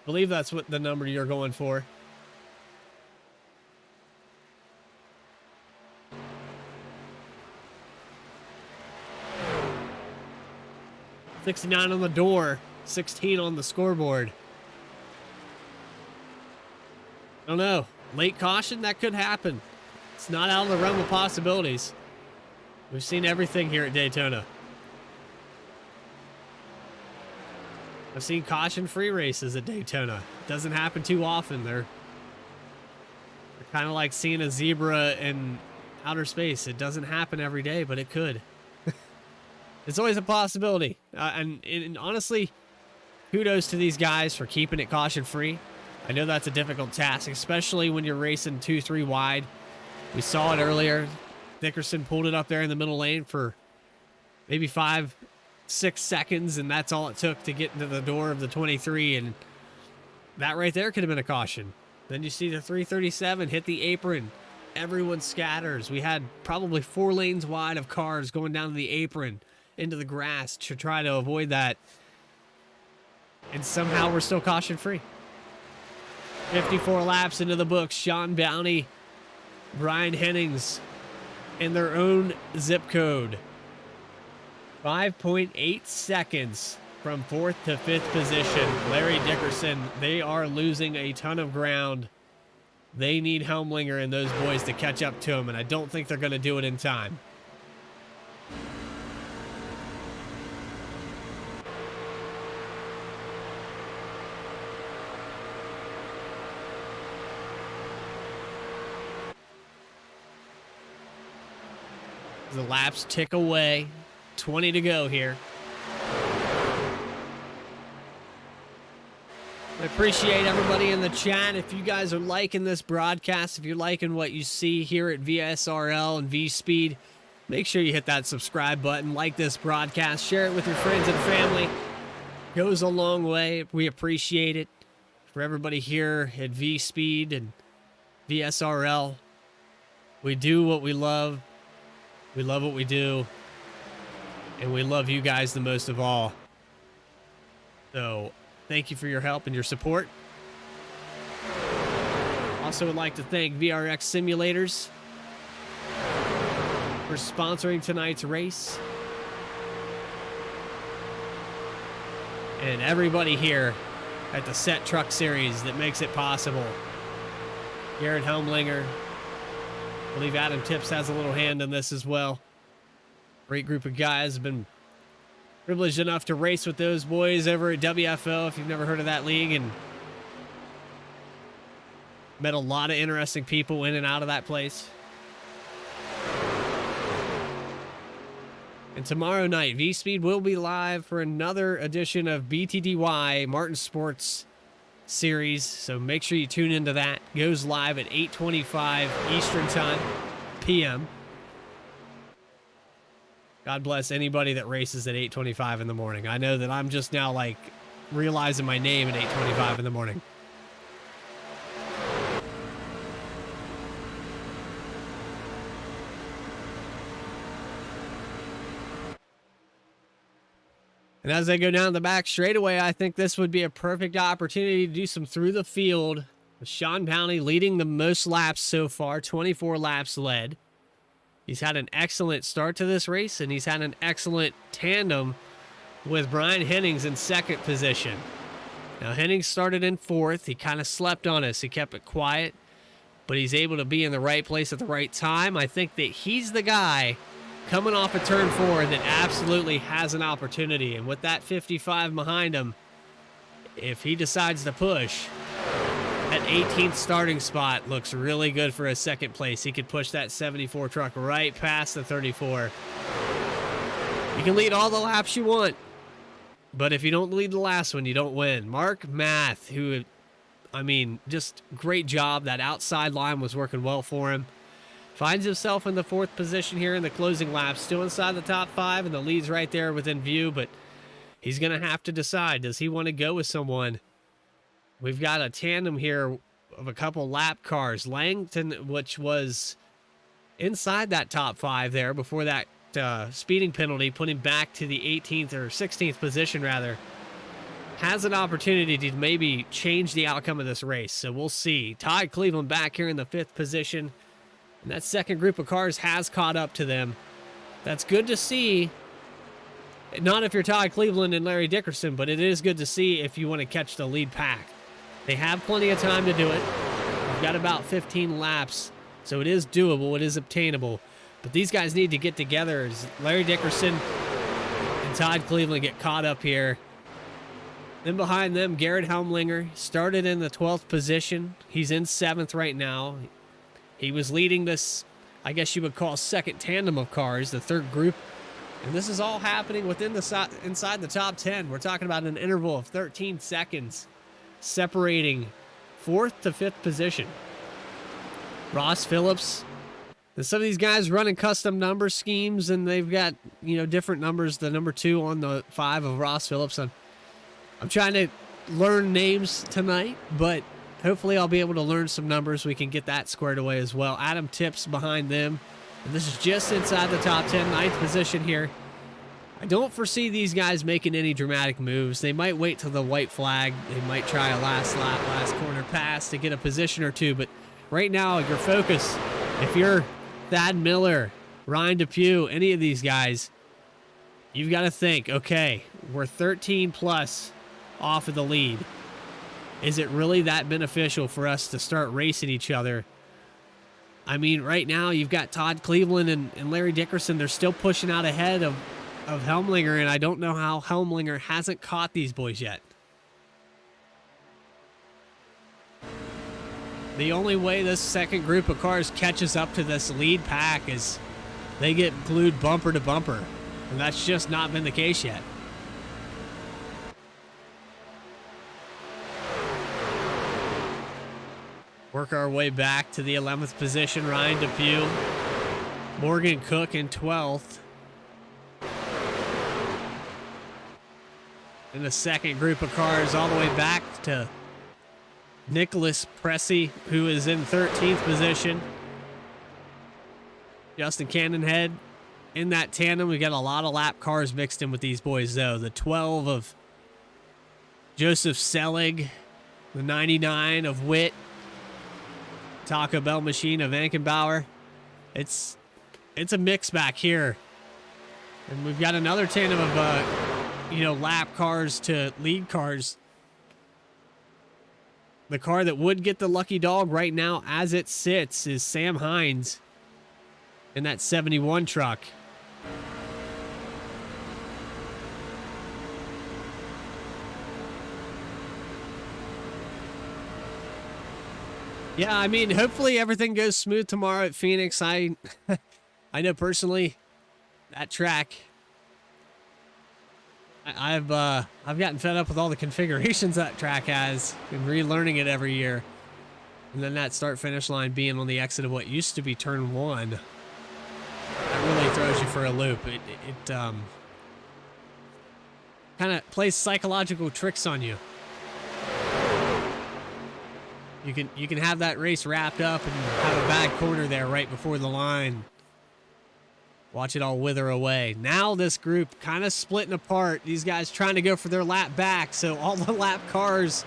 I believe that's what the number you're going for. $69 on the door, 16 on the scoreboard. I don't know. Late caution, that could happen. It's not out of the realm of possibilities. We've seen everything here at Daytona. I've seen caution-free races at Daytona. It doesn't happen too often. They're kind of like seeing a zebra in outer space. It doesn't happen every day, but it could. It's always a possibility. And honestly, kudos to these guys for keeping it caution-free. I know that's a difficult task, especially when you're racing 2-3 wide. We saw it earlier. Dickerson pulled it up there in the middle lane for maybe 5-6 seconds, and that's all it took to get into the door of the 23, and that right there could have been a caution. Then you see the 337 hit the apron. Everyone scatters. We had probably 4 lanes wide of cars going down to the apron into the grass to try to avoid that, and somehow we're still caution-free. 54 laps into the books. Sean Bounty, Brian Hennings in their own zip code. 5.8 seconds from 4th to 5th position. Larry Dickerson, they are losing a ton of ground. They need Helmlinger and those boys to catch up to him, and I don't think they're going to do it in time. The laps tick away. 20 to go here. I appreciate everybody in the chat. If you guys are liking this broadcast, if you're liking what you see here at VSRL and VSPEED, make sure you hit that subscribe button, like this broadcast, share it with your friends and family. Goes a long way. We appreciate it. For everybody here at VSPEED and VSRL, we do what we love. We love what we do, and we love you guys the most of all. So thank you for your help and your support. Also would like to thank VRX Simulators for sponsoring tonight's race. And everybody here at the Set Truck Series that makes it possible. Garrett Helmlinger, believe Adam Tips has a little hand in this as well. Great group of guys. Have been privileged enough to race with those boys over at WFO, if you've never heard of that league, and met a lot of interesting people in and out of that place. And tomorrow night, VSPEED will be live for another edition of BTDY Martin Sports Series. So make sure you tune into that. Goes live at 8:25 Eastern Time, PM. God bless anybody that races at 8:25 in the morning. I know that I'm just now like realizing my name at 8:25 in the morning. And as I go down the back straightaway, I think this would be a perfect opportunity to do some through the field. With Sean Powney leading the most laps so far, 24 laps led. He's had an excellent start to this race, and he's had an excellent tandem with Brian Hennings in second position. Now, Hennings started in fourth. He kind of slept on us. He kept it quiet, but he's able to be in the right place at the right time. I think that he's the guy coming off a turn 4 that absolutely has an opportunity. And with that 55 behind him, if he decides to push, that 18th starting spot looks really good for a second place. He could push that 74 truck right past the 34. You can lead all the laps you want, but if you don't lead the last one, you don't win. Mark Math, who, I mean, just great job. That outside line was working well for him. Finds himself in the 4th position here in the closing lap, still inside the top 5, and the lead's right there within view, but he's going to have to decide, does he want to go with someone? We've got a tandem here of a couple lap cars. Langton, which was inside that top 5 there before that speeding penalty, put him back to the 18th or 16th position rather, has an opportunity to maybe change the outcome of this race, so we'll see. Todd Cleveland back here in the 5th position. And that second group of cars has caught up to them. That's good to see. Not if you're Todd Cleveland and Larry Dickerson, but it is good to see if you want to catch the lead pack. They have plenty of time to do it. We've got about 15 laps, so it is doable. It is obtainable. But these guys need to get together as Larry Dickerson and Todd Cleveland get caught up here. Then behind them, Garrett Helmlinger started in the 12th position. He's in 7th right now. He was leading this, I guess you would call, second tandem of cars, the 3rd group. And this is all happening within the inside the top 10. We're talking about an interval of 13 seconds separating 4th to 5th position. Ross Phillips. And some of these guys running custom number schemes, and they've got, you know, different numbers. The number 2 on the 5 of Ross Phillips. I'm trying to learn names tonight, but hopefully I'll be able to learn some numbers. We can get that squared away as well. Adam Tips behind them. And this is just inside the top 10, 9th position here. I don't foresee these guys making any dramatic moves. They might wait till the white flag. They might try a last lap, last corner pass to get a position or two. But right now, your focus, if you're Thad Miller, Ryan Depew, any of these guys, you've got to think, okay, we're 13 plus off of the lead. Is it really that beneficial for us to start racing each other? I mean, right now you've got Todd Cleveland and Larry Dickerson. They're still pushing out ahead of Helmlinger, and I don't know how Helmlinger hasn't caught these boys yet. The only way this second group of cars catches up to this lead pack is they get glued bumper to bumper, and that's just not been the case yet. Work our way back to the 11th position. Ryan Depew. Morgan Cook in 12th. And the second group of cars all the way back to Nicholas Pressey, who is in 13th position. Justin Cannonhead in that tandem. We got a lot of lap cars mixed in with these boys, though. The 12 of Joseph Selig. The 99 of Witt. Taco Bell Machine of Ankenbauer. It's a mix back here. And we've got another tandem of, lap cars to lead cars. The car that would get the lucky dog right now as it sits is Sam Hines in that 71 truck. Yeah, I mean, hopefully everything goes smooth tomorrow at Phoenix. I know personally that track, I've gotten fed up with all the configurations that track has and relearning it every year. And then that start-finish line being on the exit of what used to be turn 1, that really throws you for a loop. It kind of plays psychological tricks on you. You can have that race wrapped up and have a bad corner there right before the line. Watch it all wither away. Now this group kind of splitting apart. These guys trying to go for their lap back. So all the lap cars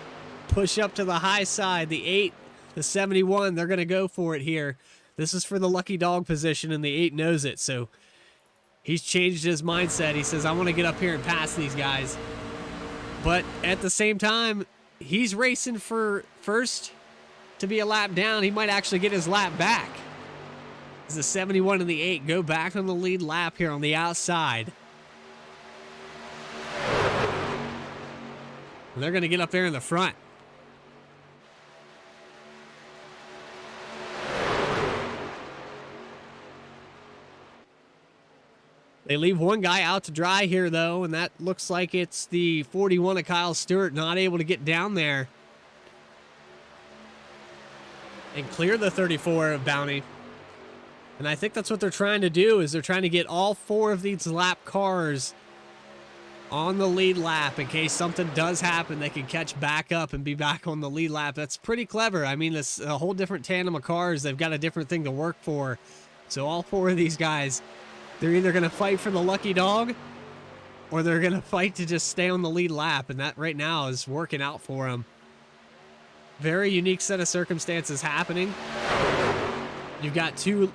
push up to the high side. The 8, the 71, they're going to go for it here. This is for the lucky dog position, and the 8 knows it. So he's changed his mindset. He says, I want to get up here and pass these guys. But at the same time, he's racing for first to be a lap down. He might actually get his lap back. As the 71 and the 8 go back on the lead lap here on the outside. And they're going to get up there in the front. They leave one guy out to dry here, though, and that looks like it's the 41 of Kyle Stewart, not able to get down there and clear the 34 of Bounty. And I think that's what they're trying to do, is they're trying to get all 4 of these lap cars on the lead lap in case something does happen. They can catch back up and be back on the lead lap. That's pretty clever. I mean, it's a whole different tandem of cars. They've got a different thing to work for. So all 4 of these guys, they're either going to fight for the lucky dog or they're going to fight to just stay on the lead lap. And that right now is working out for them. Very unique set of circumstances happening. You've got two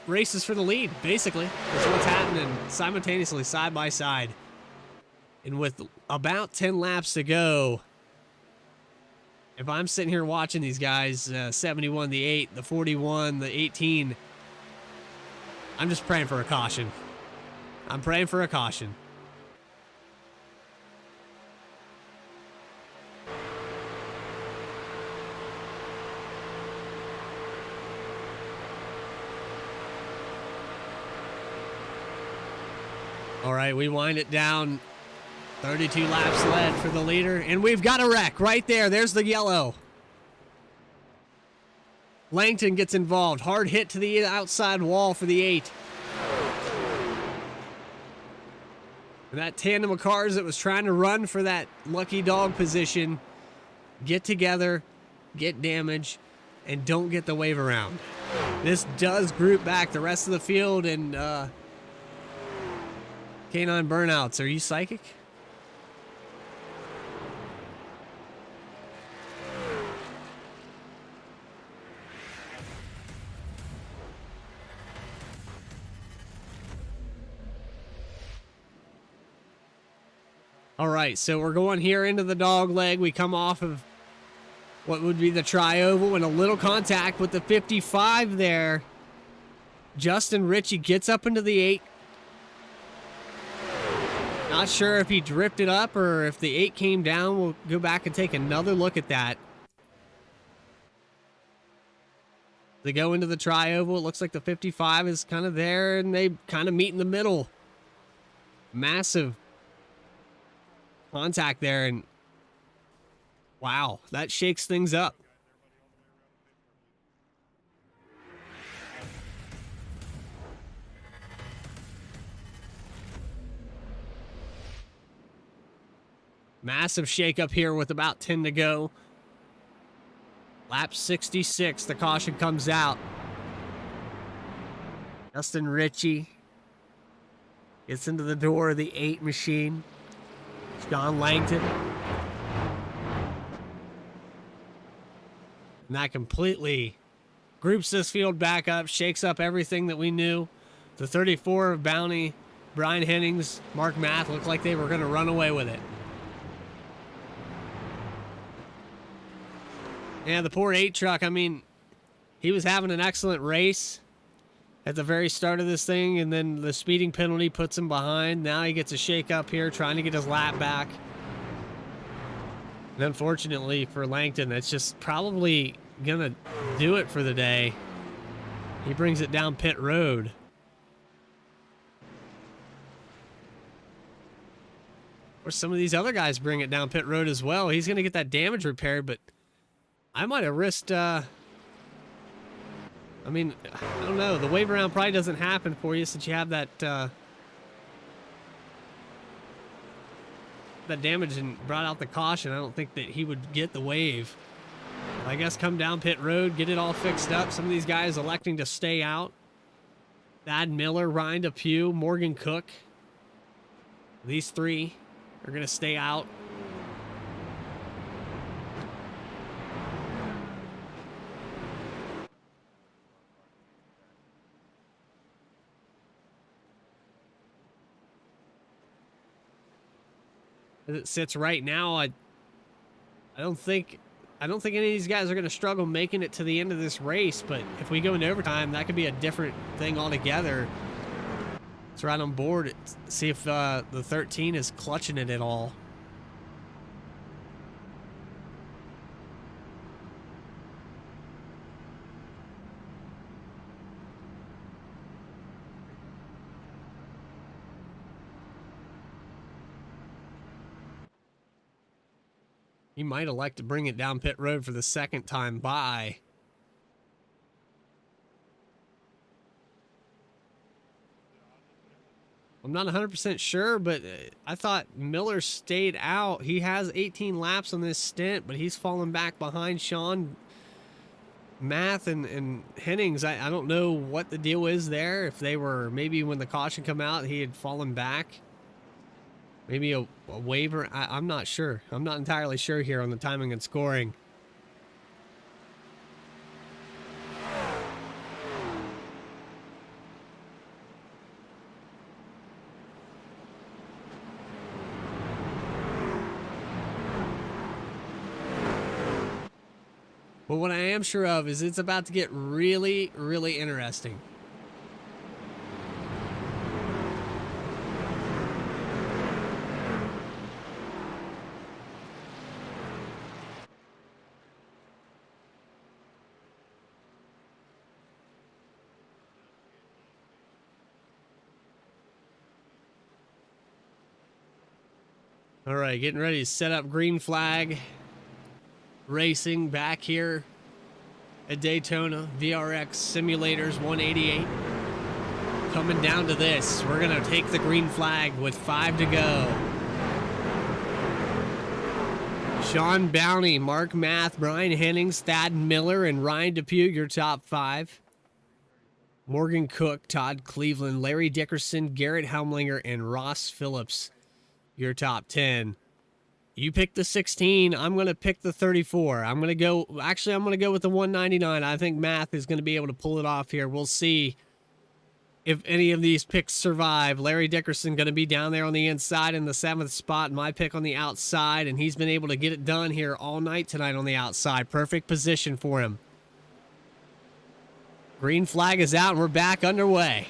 races for the lead, basically. That's what's happening simultaneously, side by side. And with about 10 laps to go, if I'm sitting here watching these guys, 71, the 8, the 41, the 18, I'm just praying for a caution. I'm praying for a caution. All right, we wind it down. 32 laps led for the leader, and we've got a wreck right there. There's the yellow. Langton gets involved. Hard hit to the outside wall for the 8. And that tandem of cars that was trying to run for that lucky dog position get together, get damaged, and don't get the wave around. This does group back the rest of the field, and Canine burnouts. Are you psychic? All right, so we're going here into the dog leg. We come off of what would be the tri-oval and a little contact with the 55 there. Justin Ritchie gets up into the 8. Not sure if he drifted up or if the 8 came down. We'll go back and take another look at that. They go into the tri-oval. It looks like the 55 is kind of there, and they kind of meet in the middle. Massive contact there, and wow, that shakes things up. Massive shakeup here with about 10 to go. Lap 66, the caution comes out. Justin Ritchie gets into the door of the 8 machine. John Langton. And that completely groups this field back up, shakes up everything that we knew. The 34 of Bounty, Brian Hennings, Mark Math looked like they were going to run away with it. Yeah, the poor 8 truck, I mean, he was having an excellent race. at the very start of this thing, and then the speeding penalty puts him behind. Now he gets a shake up here, trying to get his lap back. And unfortunately for Langton, that's just probably gonna do it for the day. He brings it down pit road. Or some of these other guys bring it down pit road as well. He's gonna get that damage repaired, but I might have risked, I mean, I don't know. The wave around probably doesn't happen for you since you have that, that damage and brought out the caution. I don't think that he would get the wave. I guess come down pit road, get it all fixed up. Some of these guys electing to stay out. Thad Miller, Ryan DePew, Morgan Cook. These three are going to stay out. As it sits right now, I don't think any of these guys are going to struggle making it to the end of this race, but if we go into overtime, that could be a different thing altogether. Let's ride on board, see if the 13 is clutching it at all. He might elect to bring it down pit road for the second time by. I'm not 100% sure, but I thought Miller stayed out. He has 18 laps on this stint, but he's fallen back behind Sean, Math, and Hennings. I don't know what the deal is there. If they were, maybe when the caution come out, he had fallen back. Maybe a waiver. I'm not sure. I'm not entirely sure here on the timing and scoring. But what I am sure of is it's about to get really, really interesting. All right, getting ready to set up green flag racing back here at Daytona. VRX Simulators 188. Coming down to this. We're going to take the green flag with 5 to go. Sean Bounty, Mark Math, Brian Hennings, Thad Miller, and Ryan DePew, your top 5. Morgan Cook, Todd Cleveland, Larry Dickerson, Garrett Helmlinger, and Ross Phillips, your top 10. You pick the 16. I'm going to pick the 34. I'm going to go with the 199. I think Math is going to be able to pull it off here. We'll see if any of these picks survive. Larry Dickerson going to be down there on the inside in the 7th spot. My pick on the outside, and he's been able to get it done here all night tonight on the outside. Perfect position for him. Green flag is out, and we're back underway.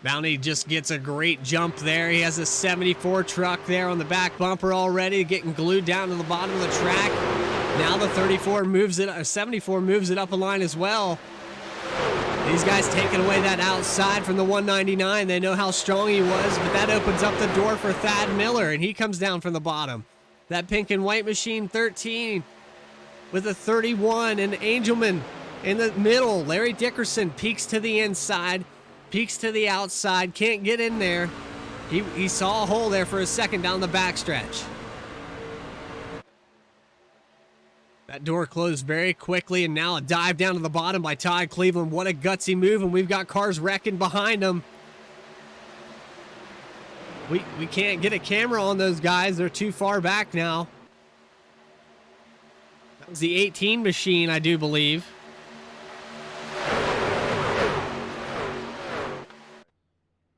Bounty just gets a great jump there. He has a 74 truck there on the back bumper already, getting glued down to the bottom of the track. Now the 34 moves it, 74 moves it up a line as well. These guys taking away that outside from the 199. They know how strong he was, but that opens up the door for Thad Miller, and he comes down from the bottom. That pink and white machine 13 with a 31, and Angelman in the middle. Larry Dickerson peeks to the inside. Peeks to the outside, can't get in there. He saw a hole there for a second down the backstretch. That door closed very quickly, and now a dive down to the bottom by Todd Cleveland. What a gutsy move, and we've got cars wrecking behind him. We can't get a camera on those guys. They're too far back now. That was the 18 machine, I do believe.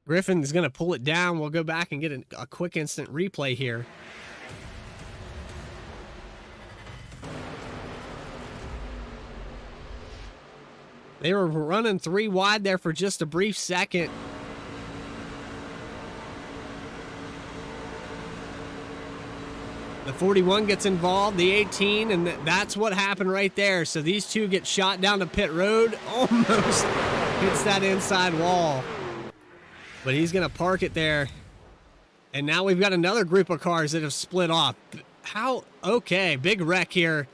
Griffin is going to pull it down. We'll go back and get a quick instant replay here. They were running 3 wide there for just a brief second. The 41 gets involved, the 18, and that's what happened right there. So these two get shot down to pit road. Almost hits that inside wall. But he's going to park it there. And now we've got another group of cars that have split off. How? Okay, big wreck here.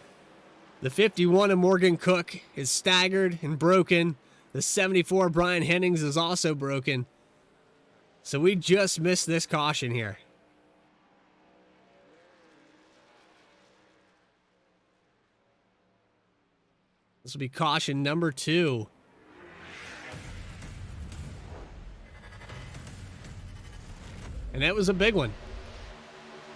The 51 of Morgan Cook is staggered and broken. The 74 Brian Hennings is also broken. So we just missed this caution here. This will be caution number 2. And it was a big one.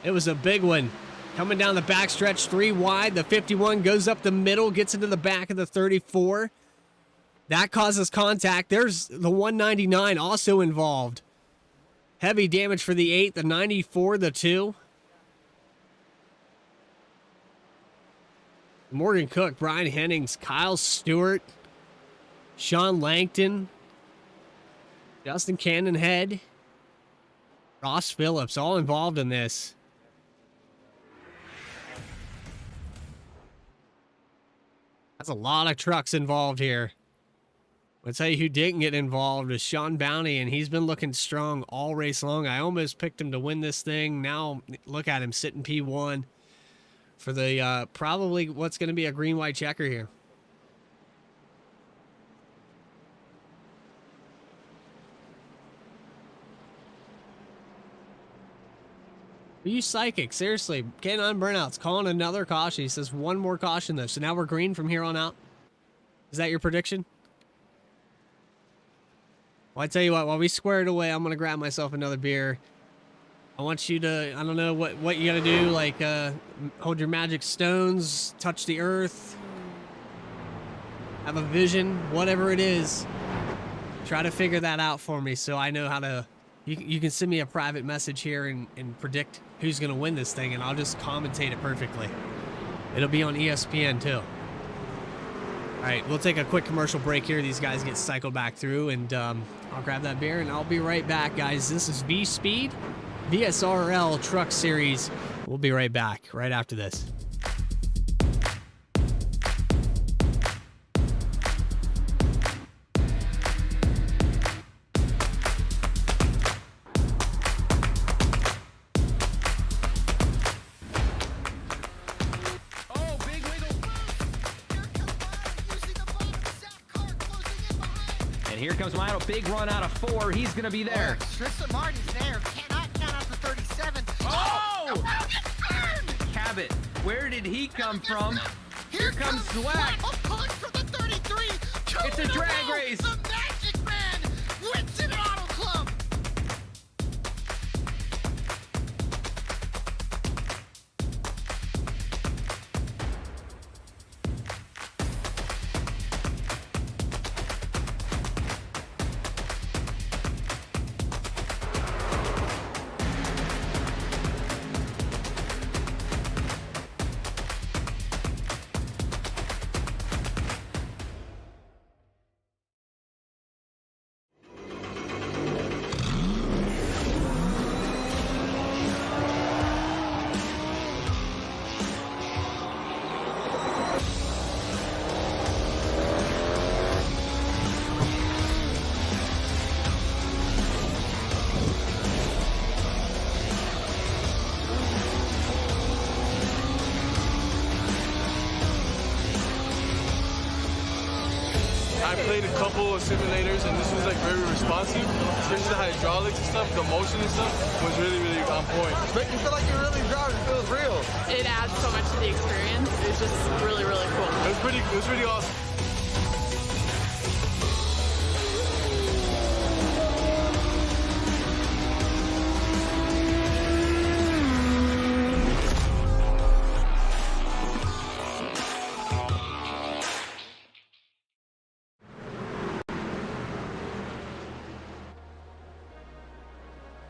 It was a big one. Coming down the backstretch, 3 wide. The 51 goes up the middle, gets into the back of the 34. That causes contact. There's the 199 also involved. Heavy damage for the 8, the 94, the 2. Morgan Cook, Brian Hennings, Kyle Stewart, Sean Langton, Justin Cannonhead, Ross Phillips, all involved in this. That's a lot of trucks involved here. I'll tell you who didn't get involved is Sean Bounty, and he's been looking strong all race long. I almost picked him to win this thing. Now look at him sitting P1 for the probably what's going to be a green-white checker here. Are you psychic? Seriously, K9 Burnout's calling another caution. He says one more caution though. So now we're green from here on out. Is that your prediction? Well, I tell you what, while we square it away, I'm going to grab myself another beer. I want you to, I don't know what you got to do, like hold your magic stones, touch the earth, have a vision, whatever it is. Try to figure that out for me so I know how to, you can send me a private message here and predict who's going to win this thing, and I'll just commentate it perfectly. It'll be on ESPN too. All right, we'll take a quick commercial break here. These guys get cycled back through, and I'll grab that beer, and I'll be right back, guys. This is VSPEED, VSRL Truck Series. We'll be right back right after this. Oh, big wiggle. Here comes Lionel using the bottom south car closing in behind. And here comes Lionel. Big run out of 4. He's going to be there. Tristan Martin's there. Cannot count out the 37. Oh! The world gets burned! Cabot, where did he come from? Here comes Zwack. A push for the 33. It's a drag race. The Magic Man wins it at Auto Club. I played a couple of simulators, and this was like very responsive, especially the hydraulics and stuff. The motion and stuff was really, really on point. Make you feel like you're really driving. It feels real. It adds so much to the experience. It's just really, really cool. It was pretty awesome.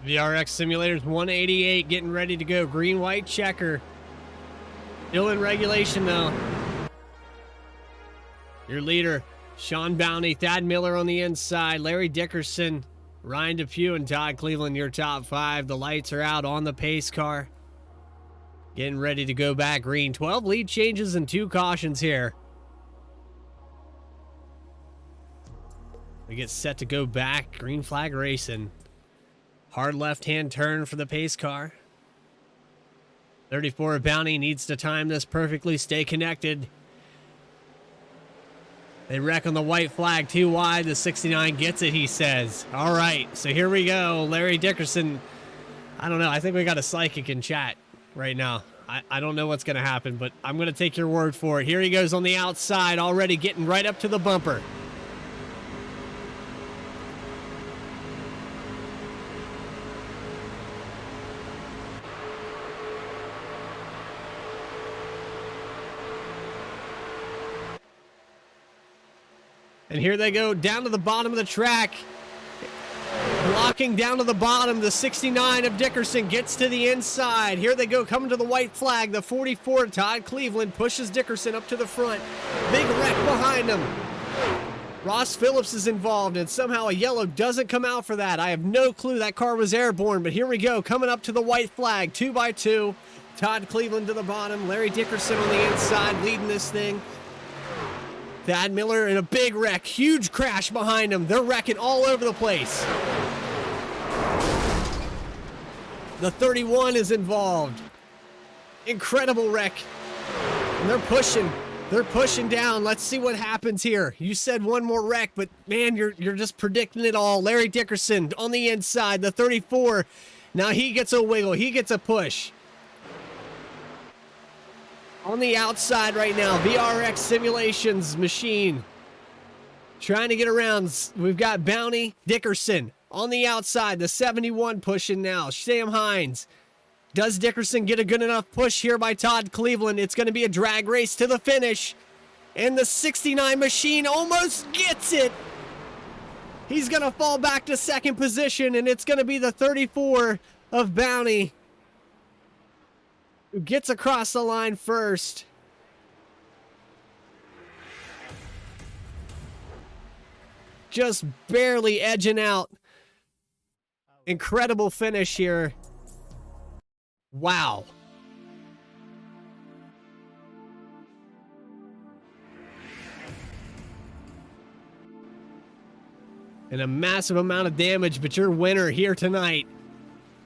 VRX Simulators 188 getting ready to go. Green, white checker. Still in regulation though. Your leader, Sean Bounty, Thad Miller on the inside, Larry Dickerson, Ryan Depew, and Todd Cleveland, your top 5. The lights are out on the pace car. Getting ready to go back green. 12 lead changes and 2 cautions here. We get set to go back. Green flag racing. Hard left-hand turn for the pace car. 34 Bounty needs to time this perfectly. Stay connected. They wreck on the white flag too wide. The 69 gets it, he says. All right, so here we go. Larry Dickerson. I don't know. I think we got a psychic in chat right now. I don't know what's going to happen, but I'm going to take your word for it. Here he goes on the outside, already getting right up to the bumper. And here they go down to the bottom of the track. Blocking down to the bottom, the 69 of Dickerson gets to the inside. Here they go, coming to the white flag. The 44, Todd Cleveland, pushes Dickerson up to the front. Big wreck behind him. Ross Phillips is involved, and somehow a yellow doesn't come out for that. I have no clue that car was airborne, but here we go, coming up to the white flag, 2 by 2. Todd Cleveland to the bottom, Larry Dickerson on the inside, leading this thing. Thad Miller in a big wreck, huge crash behind him. They're wrecking all over the place. The 31 is involved. Incredible wreck. And they're pushing down. Let's see what happens here. You said one more wreck, but man, you're just predicting it all. Larry Dickerson on the inside, the 34. Now he gets a wiggle, he gets a push. On the outside right now, VRX Simulations machine. Trying to get around. We've got Bounty, Dickerson on the outside. The 71 pushing now. Sam Hines. Does Dickerson get a good enough push here by Todd Cleveland? It's going to be a drag race to the finish. And the 69 machine almost gets it. He's going to fall back to second position, and it's going to be the 34 of Bounty who gets across the line first. Just barely edging out. Incredible finish here. Wow. And a massive amount of damage, but your winner here tonight,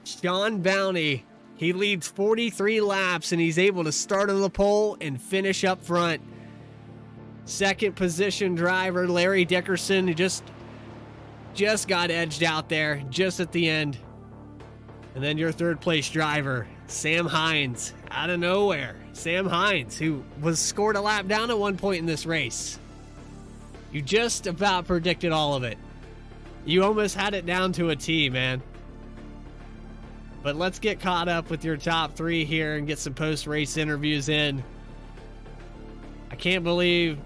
Sean Bounty. He leads 43 laps, and he's able to start on the pole and finish up front. Second position driver, Larry Dickerson, who just got edged out there just at the end. And then your third place driver, Sam Hines, out of nowhere. Sam Hines, who was scored a lap down at one point in this race. You just about predicted all of it. You almost had it down to a T, man. But let's get caught up with your top 3 here and get some post-race interviews in. I can't believe...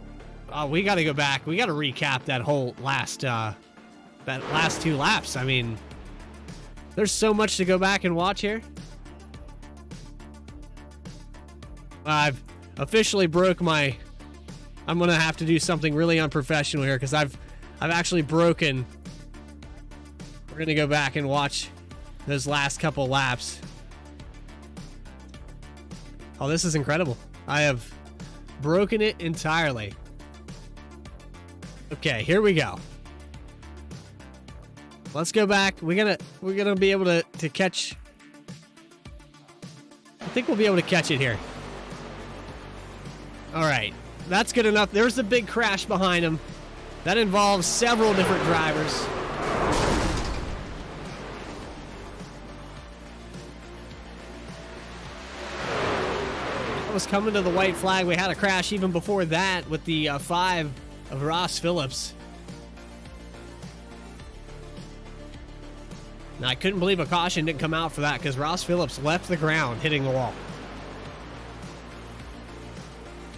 Oh, we got to go back. We got to recap that whole last 2 laps. I mean, there's so much to go back and watch here. I've officially broke my... I'm going to have to do something really unprofessional here because I've actually broken... We're going to go back and watch those last couple laps. Oh, this is incredible. I have broken it entirely. Okay, here we go. Let's go back. We're gonna be able to catch. I think we'll be able to catch it here. All right, that's good enough. There's a big crash behind him. That involves several different drivers. Was coming to the white flag. We had a crash even before that with the 5 of Ross Phillips. Now, I couldn't believe a caution didn't come out for that because Ross Phillips left the ground hitting the wall.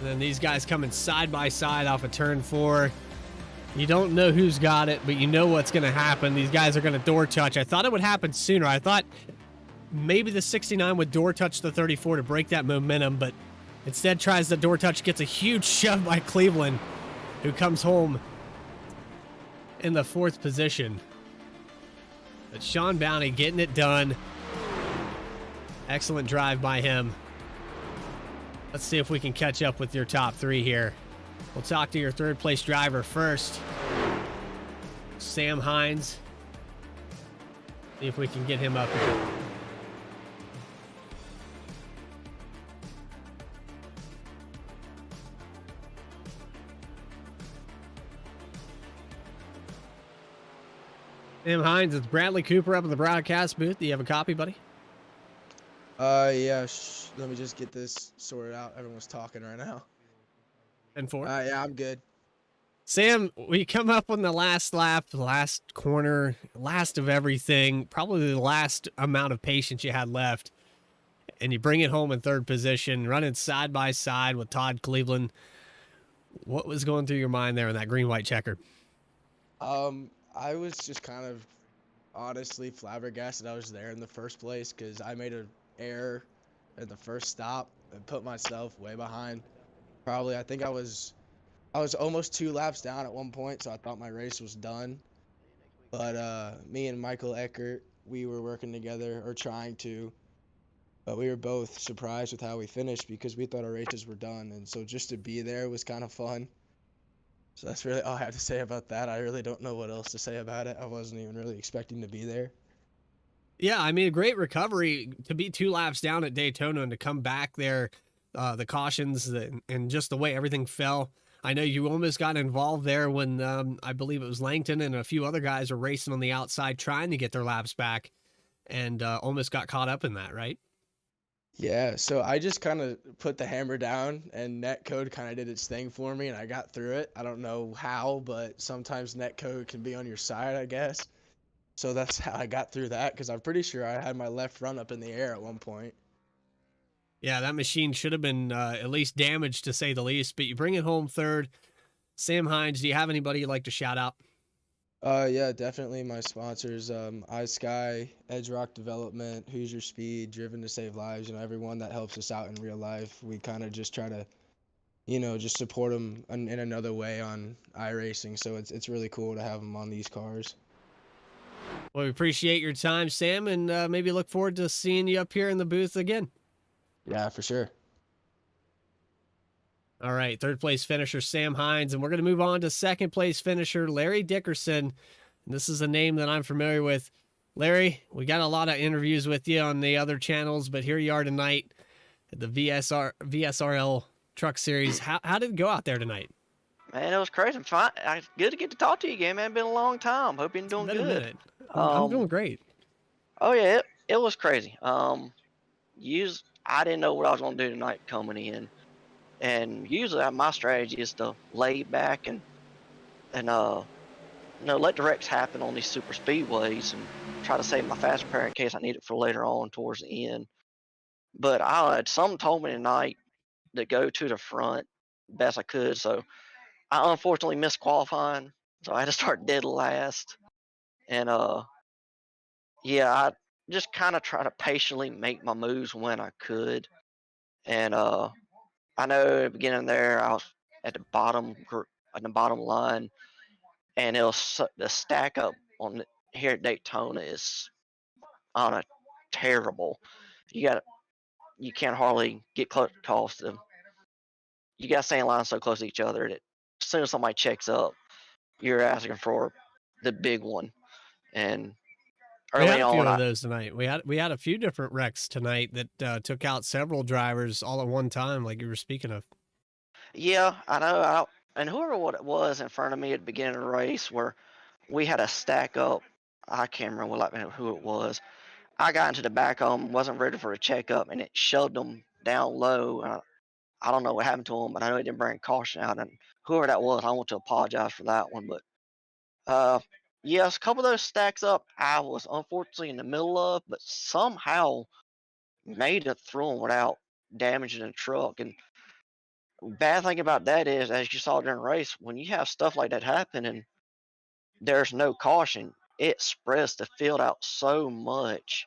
And then these guys coming side by side off of turn 4. You don't know who's got it, but you know what's going to happen. These guys are going to door touch. I thought it would happen sooner. I thought maybe the 69 would door touch the 34 to break that momentum, but instead tries the door touch, gets a huge shove by Cleveland, who comes home in the 4th position. But Sean Bounty getting it done. Excellent drive by him. Let's see if we can catch up with your top 3 here. We'll talk to your 3rd place driver first. Sam Hines. See if we can get him up here. Sam Hines, it's Bradley Cooper up in the broadcast booth. Do you have a copy, buddy? Yeah, let me just get this sorted out. Everyone's talking right now. 10-4. Yeah, I'm good. Sam, we come up on the last lap, the last corner, last of everything, probably the last amount of patience you had left, and you bring it home in 3rd position, running side by side with Todd Cleveland. What was going through your mind there in that green-white checker? I was just kind of honestly flabbergasted I was there in the first place because I made an error at the first stop and put myself way behind. Probably, I think I was almost 2 laps down at one point, so I thought my race was done. But me and Michael Eckert, we were working together, or trying to, but we were both surprised with how we finished because we thought our races were done, and so just to be there was kind of fun. So that's really all I have to say about that. I really don't know what else to say about it. I wasn't even really expecting to be there. Yeah, I mean, a great recovery to be 2 laps down at Daytona and to come back there, the cautions and just the way everything fell. I know you almost got involved there when I believe it was Langton and a few other guys were racing on the outside trying to get their laps back and almost got caught up in that, right? Yeah, so I just kind of put the hammer down and netcode kind of did its thing for me and I got through it. I don't know how, but sometimes netcode can be on your side, I guess. So that's how I got through that because I'm pretty sure I had my left front up in the air at one point. Yeah, that machine should have been at least damaged to say the least, but you bring it home 3rd. Sam Hines, do you have anybody you'd like to shout out? Yeah, definitely my sponsors, iSky, Edge Rock Development, Hoosier Speed, Driven to Save Lives, everyone that helps us out in real life. We kind of just try to, just support them in another way on iRacing. So it's really cool to have them on these cars. Well, we appreciate your time, Sam, and maybe look forward to seeing you up here in the booth again. Yeah, for sure. All right, 3rd place finisher Sam Hines, and we're going to move on to 2nd place finisher Larry Dickerson. And this is a name that I'm familiar with. Larry, we got a lot of interviews with you on the other channels, but here you are tonight at the VSRL Truck Series. How did it go out there tonight? Man, it was crazy. Fine. Good to get to talk to you again, man. Been a long time. Hope you're doing Been a good. minute. I'm doing great. Oh yeah, it was crazy. I didn't know what I was gonna do tonight coming in, and usually my strategy is to lay back and let the wrecks happen on these super speedways and try to save my fast repair in case I need it for later on towards the end. But something told me tonight to go to the front best I could, so I unfortunately missed qualifying, so I had to start dead last. And yeah, I just kind of try to patiently make my moves when I could. And I know at the beginning there I was at the bottom line, and the stack up here at Daytona is on a terrible. You can't hardly get close to them. You got to stay in line so close to each other that as soon as somebody checks up, you're asking for the big one. And We had early a few on, of those tonight. We had a few different wrecks tonight that took out several drivers all at one time, like you were speaking of. yeah, I know. And whoever what it was in front of me at the beginning of the race, where we had a stack up. I can't remember who it was. I got into the back of them, wasn't ready for a checkup, and it shoved them down low. I don't know what happened to them, but I know it didn't bring caution out. And whoever that was, I want to apologize for that one. But yes, a couple of those stacks up, I was unfortunately in the middle of, but somehow made it through them without damaging the truck. And bad thing about that is, as you saw during the race, when you have stuff like that happen and there's no caution, it spreads the field out so much,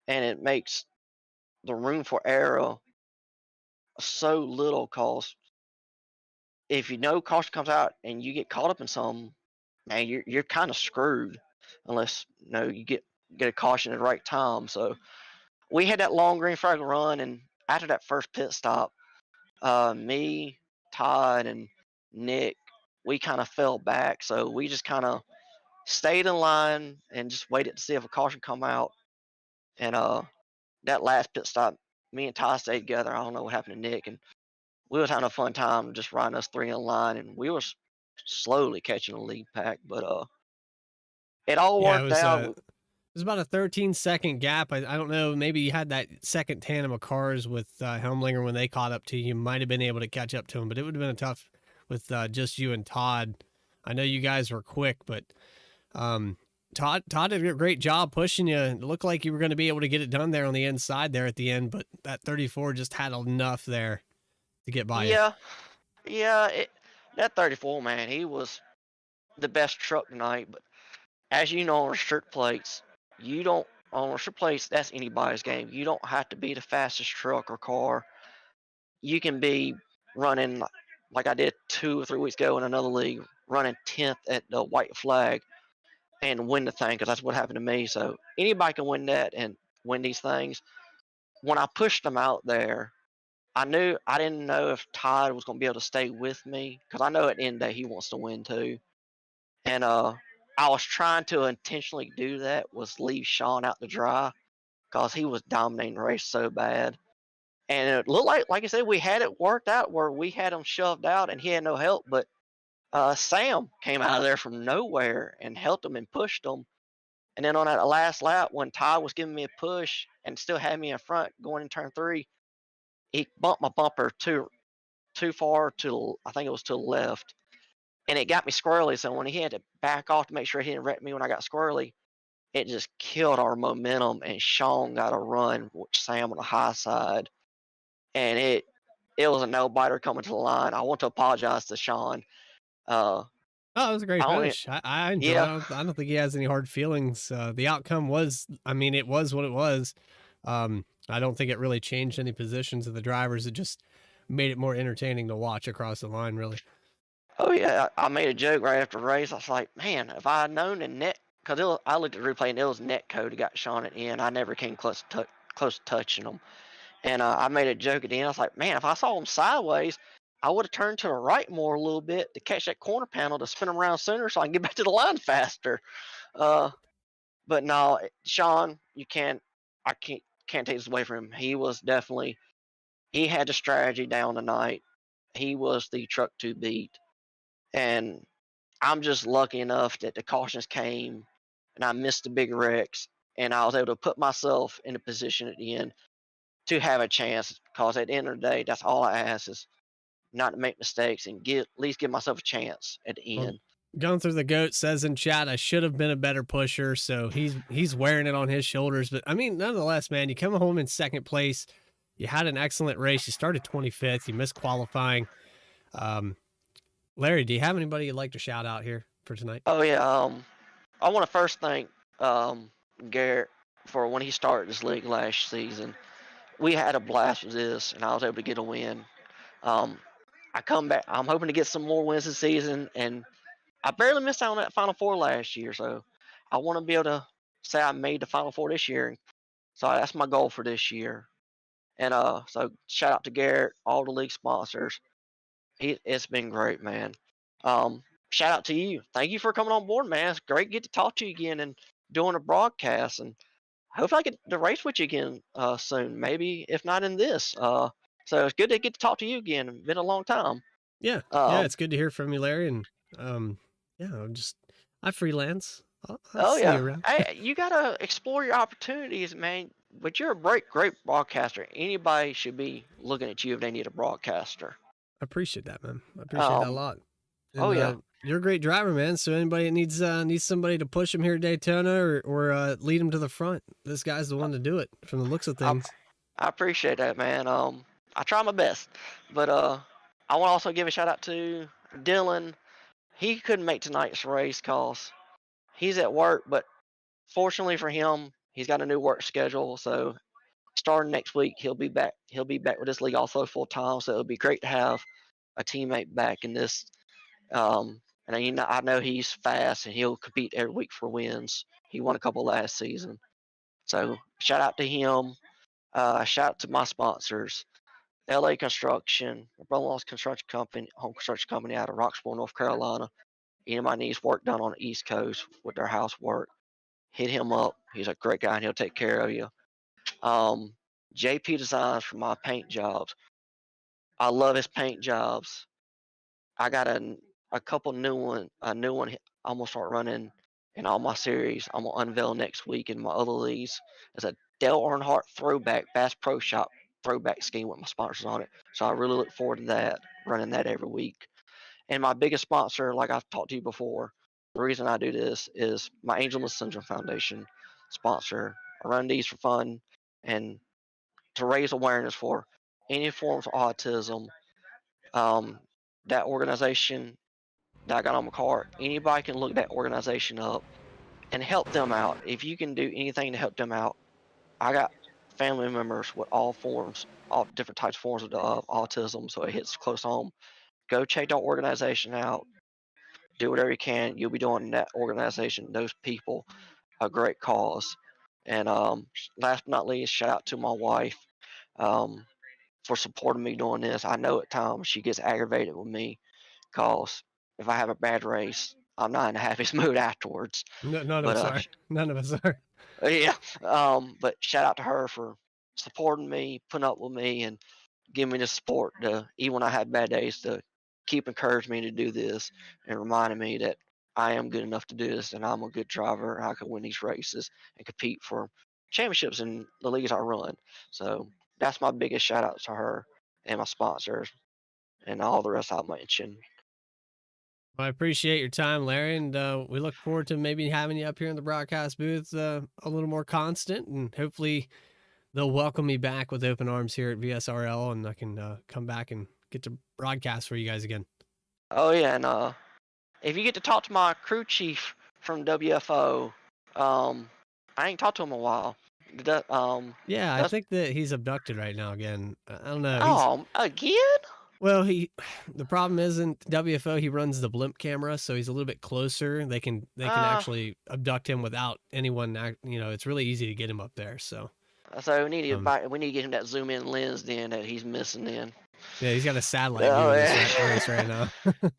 and it makes the room for error so little. Cause if you know caution comes out and you get caught up in something, man, you're kind of screwed unless you get a caution at the right time. So we had that long green flag run, and after that first pit stop, me, Todd, and Nick, we kind of fell back. So we just kind of stayed in line and just waited to see if a caution come out. And that last pit stop, me and Todd stayed together. I don't know what happened to Nick, and we was having a fun time just riding us three in line, and we was slowly catching the lead pack. But it all Yeah, worked out. it was about a 13-second gap. I don't know. Maybe you had that second tandem of cars with Helmlinger when they caught up to you. You might have been able to catch up to him, but it would have been a tough with just you and Todd. I know you guys were quick, but Todd did a great job pushing you. It looked like you were going to be able to get it done there on the inside there at the end, but that 34 just had enough there to get by you. Yeah. That 34, man, he was the best truck tonight. But as you know, on restrict plates, that's anybody's game. You don't have to be the fastest truck or car. You can be running like I did 2 or 3 weeks ago in another league, running 10th at the white flag and win the thing, because that's what happened to me. So anybody can win that and win these things. When I pushed them out there, I didn't know if Todd was going to be able to stay with me, because I know at the end of the day he wants to win too. And I was trying to intentionally do that, was leave Sean out to dry, because he was dominating the race so bad. And it looked like I said, we had it worked out where we had him shoved out and he had no help. But Sam came out of there from nowhere and helped him and pushed him. And then on that last lap, when Todd was giving me a push and still had me in front going in turn 3, he bumped my bumper too far to, I think it was to the left. And it got me squirrely. So when he had to back off to make sure he didn't wreck me when I got squirrely, it just killed our momentum. And Sean got a run with Sam on the high side. And it was a no-biter coming to the line. I want to apologize to Sean. Oh, it was a great finish. I enjoyed it. I don't think he has any hard feelings. The outcome was, it was what it was. I don't think it really changed any positions of the drivers. It just made it more entertaining to watch across the line, really. Oh, yeah. I made a joke right after the race. I was like, man, if I had known the net, because I looked at the replay and it was Netco that got Sean at the end. I never came close to touching him. And I made a joke at the end. I was like, man, if I saw him sideways, I would have turned to the right more a little bit to catch that corner panel to spin him around sooner so I can get back to the line faster. But no, Sean, I can't take this away from him. He was definitely, he had the strategy down tonight. He was the truck to beat. And I'm just lucky enough that the cautions came and I missed the big wrecks and I was able to put myself in a position at the end to have a chance, because at the end of the day, that's all I ask, is not to make mistakes and at least give myself a chance at the end. Gunther the Goat says in chat, I should have been a better pusher. So he's wearing it on his shoulders. But nonetheless, man, you come home in second place. You had an excellent race. You started 25th. You missed qualifying. Larry, do you have anybody you'd like to shout out here for tonight? Oh yeah. I want to first thank Garrett for when he started this league last season. We had a blast with this, and I was able to get a win. I come back. I'm hoping to get some more wins this season, and I barely missed out on that Final Four last year, so I want to be able to say I made the Final Four this year. So that's my goal for this year. And so shout out to Garrett, all the league sponsors. It's been great, man. Shout out to you. Thank you for coming on board, man. It's great to get to talk to you again and doing a broadcast. And hopefully I get to race with you again soon. Maybe if not in this. So it's good to get to talk to you again. It's been a long time. Yeah, it's good to hear from you, Larry. And I freelance. I'll see you around. Hey, you gotta explore your opportunities, man. But you're a great broadcaster. Anybody should be looking at you if they need a broadcaster. I appreciate that, man. I appreciate that a lot. And, you're a great driver, man. So anybody that needs somebody to push him here at Daytona or lead him to the front, this guy's the one to do it from the looks of things. I appreciate that, man. I try my best, but I want to also give a shout out to Dylan. He couldn't make tonight's race cause he's at work, but fortunately for him, he's got a new work schedule. So starting next week, he'll be back. He'll be back with this league also full time. So it'll be great to have a teammate back in this and I know he's fast and he'll compete every week for wins. He won a couple last season, so shout out to him. Shout out to my sponsors, LA Construction, my brother-in-law's construction company, home construction company out of Roxborough, North Carolina. Anybody needs work done on the East Coast with their housework, hit him up. He's a great guy and he'll take care of you. JP Designs for my paint jobs. I love his paint jobs. I got a couple a new one I'm gonna start running in all my series. I'm gonna unveil next week in my other leagues. It's a Dale Earnhardt throwback Bass Pro Shop throwback scheme with my sponsors on it. So I really look forward to that, running that every week. And my biggest sponsor, like I've talked to you before, the reason I do this is my Angel Syndrome Foundation sponsor. I run these for fun and to raise awareness for any forms of autism. That organization that I got on my card, anybody can look that organization up and help them out. If you can do anything to help them out, I got family members with all forms, all different types of forms of autism, so it hits close home. Go check that organization out. Do whatever you can. You'll be doing that organization, those people, a great cause. And last but not least, shout out to my wife for supporting me doing this. I know at times she gets aggravated with me because if I have a bad race, I'm not in the happiest mood afterwards. No, none of But us are. None of us are. yeah, but shout out to her for supporting me, putting up with me, and giving me the support to even when I had bad days to keep encouraging me to do this and reminding me that I am good enough to do this and I'm a good driver and I can win these races and compete for championships in the leagues I run. So that's my biggest shout out to her and my sponsors and all the rest I mentioned. I appreciate your time, Larry, and we look forward to maybe having you up here in the broadcast booth a little more constant, and hopefully they'll welcome me back with open arms here at VSRL, and I can come back and get to broadcast for you guys again. Oh yeah, and if you get to talk to my crew chief from WFO, I ain't talked to him in a while. Yeah, I think that he's abducted right now again. I don't know. Oh, again? Well, the problem isn't WFO. He runs the blimp camera, so he's a little bit closer. They can actually abduct him without anyone. It's really easy to get him up there. So we need to get him that zoom in lens then that he's missing then. yeah, he's got a satellite view of this race right now.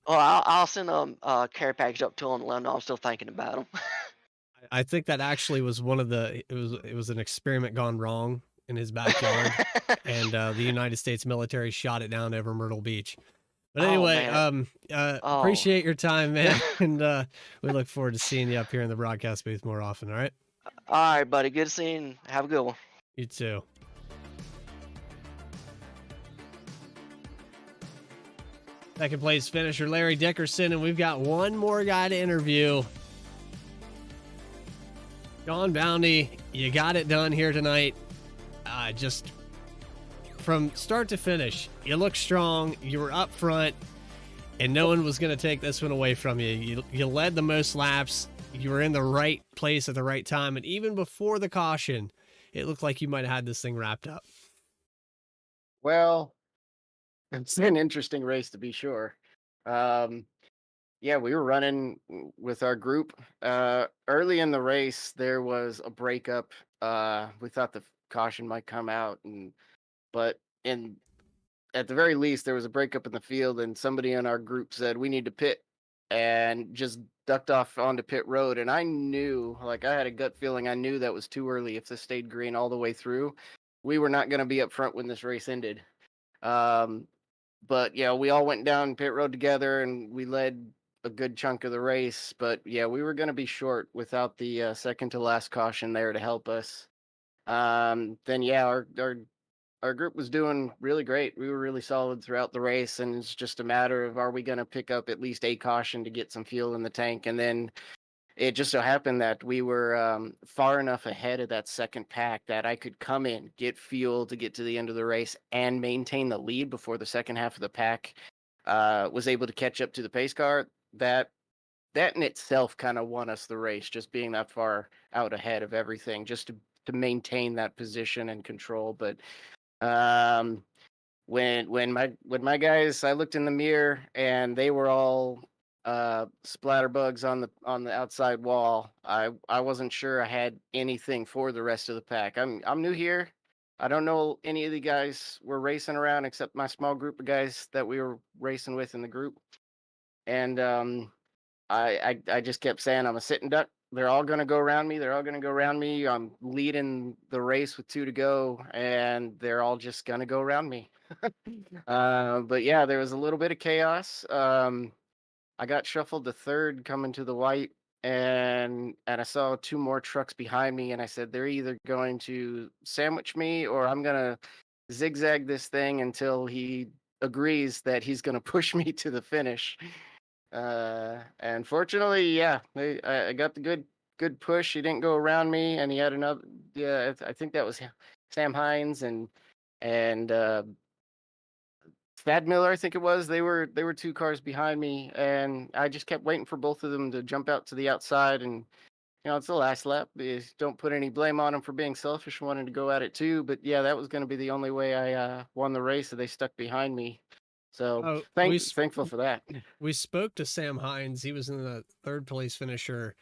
Well, I'll send a care package up to him and let him know I'm still thinking about him. I think that actually was it was an experiment gone wrong in his backyard, and the United States military shot it down over Myrtle Beach. But anyway, appreciate your time, man, and we look forward to seeing you up here in the broadcast booth more often. All right. All right, buddy. Good seeing you. Have a good one. You too. Second place finisher Larry Dickerson, and we've got one more guy to interview. John Bounty, you got it done here tonight. Just from start to finish, you look strong. You were up front, and no one was going to take this one away from you. You led the most laps. You were in the right place at the right time, and even before the caution, it looked like you might have had this thing wrapped up. Well, it's an interesting race to be sure. Yeah, we were running with our group. Early in the race, there was a breakup. We thought the caution might come out, but at the very least, there was a breakup in the field, and somebody in our group said we need to pit, and just ducked off onto pit road. And I knew, I had a gut feeling, I knew that was too early. If this stayed green all the way through, we were not going to be up front when this race ended. But yeah, we all went down pit road together, and we led a good chunk of the race. But yeah, we were going to be short without the second to last caution there to help us. Then yeah, our group was doing really great. We were really solid throughout the race, and it's just a matter of, are we going to pick up at least a caution to get some fuel in the tank? And then it just so happened that we were far enough ahead of that second pack that I could come in, get fuel to get to the end of the race, and maintain the lead before the second half of the pack was able to catch up to the pace car. That in itself kind of won us the race, just being that far out ahead of everything, just to maintain that position and control. But when my guys, I looked in the mirror and they were all splatterbugs on the outside wall. I wasn't sure I had anything for the rest of the pack. I'm new here. I don't know any of the guys we're racing around except my small group of guys that we were racing with in the group. And I just kept saying I'm a sitting duck. They're all gonna go around me. They're all gonna go around me. I'm leading the race with 2 to go, and they're all just gonna go around me. But yeah, there was a little bit of chaos. I got shuffled to third coming to the white, and I saw 2 more trucks behind me, and I said they're either going to sandwich me or I'm gonna zigzag this thing until he agrees that he's gonna push me to the finish. And fortunately, yeah, I got the good push. He didn't go around me, and he had another. Yeah, I think that was Sam Hines and Thad Miller, I think it was. They were 2 cars behind me, and I just kept waiting for both of them to jump out to the outside. And it's the last lap. Don't put any blame on them for being selfish, wanting to go at it too. But yeah, that was going to be the only way I won the race. So they stuck behind me. So thankful for that. We spoke to Sam Hines. He was in the 3rd place finisher.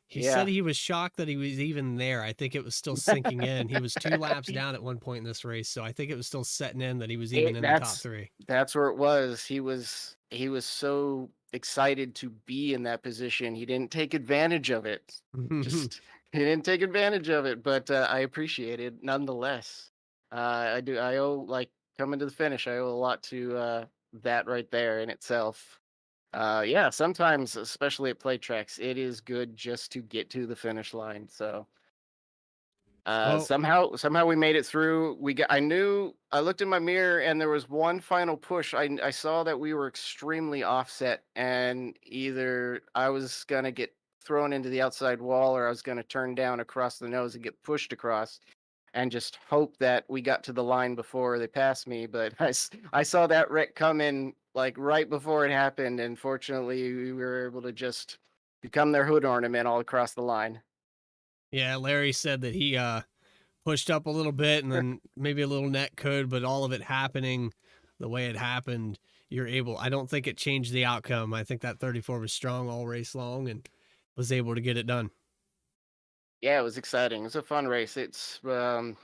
He Yeah. said he was shocked that he was even there. I think it was still sinking in. He was 2 laps down at one point in this race, so I think it was still setting in that he was even in the top 3. That's where it was. He was so excited to be in that position. He didn't take advantage of it. He didn't take advantage of it, but I appreciate it nonetheless. I owe, like, coming to the finish, I owe a lot to that right there in itself. Yeah, sometimes, especially at play tracks, it is good just to get to the finish line. So somehow we made it through. I looked in my mirror and there was one final push. I saw that we were extremely offset, and either I was gonna get thrown into the outside wall or I was gonna turn down across the nose and get pushed across, and just hope that we got to the line before they passed me. But I saw that wreck come in like right before it happened, and fortunately we were able to just become their hood ornament all across the line. Yeah, Larry said that he pushed up a little bit and then maybe a little net code, but all of it happening the way it happened, I don't think it changed the outcome. I think that 34 was strong all race long and was able to get it done. Yeah, it was exciting. It was a fun race. It's a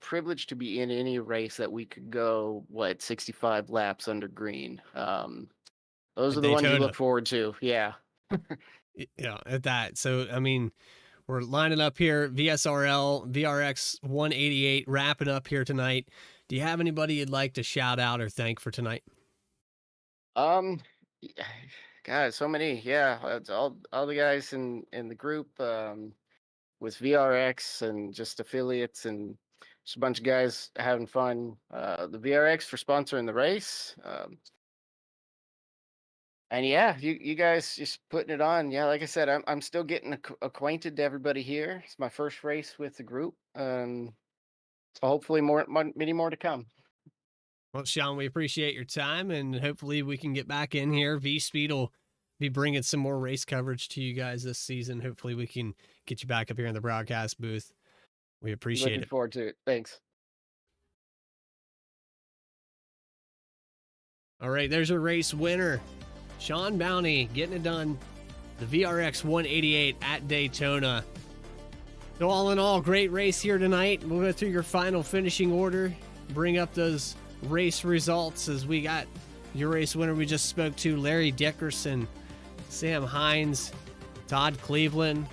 privilege to be in any race that we could go 65 laps under green. Those are the ones you look forward to. Yeah. Yeah, at that. So I mean, we're lining up here. VSRL, VRX 188, wrapping up here tonight. Do you have anybody you'd like to shout out or thank for tonight? God, so many. Yeah, it's all the guys in the group with VRX and just affiliates and just a bunch of guys having fun. The VRX for sponsoring the race. And yeah, you guys just putting it on. Yeah, like I said, I'm still getting acquainted to everybody here. It's my first race with the group. So hopefully many more to come. Well, Sean, we appreciate your time, and hopefully we can get back in here. VSPEED will be bringing some more race coverage to you guys this season. Hopefully we can get you back up here in the broadcast booth. We appreciate it. Looking forward to it. Thanks. All right, there's a race winner. Sean Bounty getting it done. The VRX 188 at Daytona. So all in all, great race here tonight. We'll go through your final finishing order, bring up those race results as we got your race winner we just spoke to, Larry Dickerson, Sam Hines, Todd Cleveland.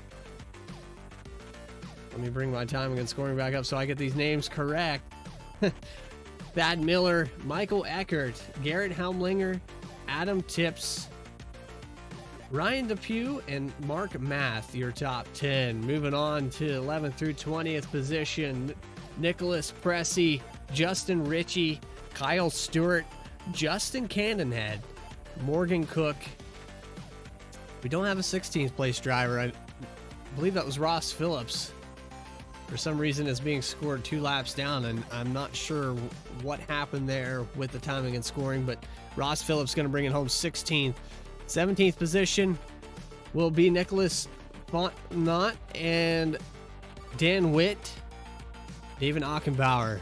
Let me bring my time against scoring back up so I get these names correct. Thad Miller, Michael Eckert, Garrett Helmlinger, Adam Tips, Ryan Depew, and Mark Math, your top 10. Moving on to 11th through 20th position, Nicholas Pressey, Justin Ritchie, Kyle Stewart, Justin Cannonhead, Morgan Cook. We don't have a 16th place driver. I believe that was Ross Phillips. For some reason, is being scored 2 laps down, and I'm not sure what happened there with the timing and scoring, but Ross Phillips going to bring it home 16th. 17th position will be Nicholas Fontnot and Dan Witt, David Achenbauer.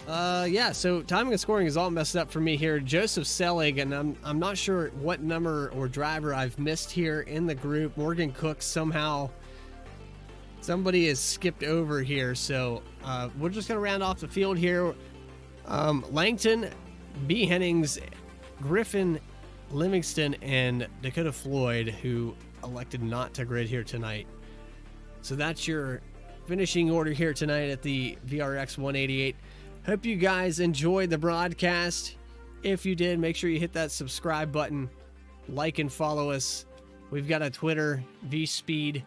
Yeah, so timing and scoring is all messed up for me here. Joseph Selig, and I'm not sure what number or driver I've missed here in the group. Morgan Cook somehow, somebody has skipped over here, so we're just going to round off the field here. Langton, B. Hennings, Griffin, Livingston, and Dakota Floyd, who elected not to grid here tonight. So that's your finishing order here tonight at the VRX 188. Hope you guys enjoyed the broadcast. If you did, make sure you hit that subscribe button, like and follow us. We've got a Twitter, VSPEED,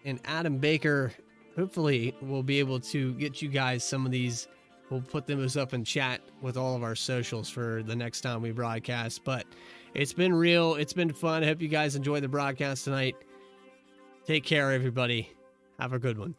and Adam Baker. Hopefully we'll be able to get you guys some of these. We'll put them up in chat with all of our socials for the next time we broadcast. But it's been real. It's been fun. I hope you guys enjoyed the broadcast tonight. Take care, everybody. Have a good one.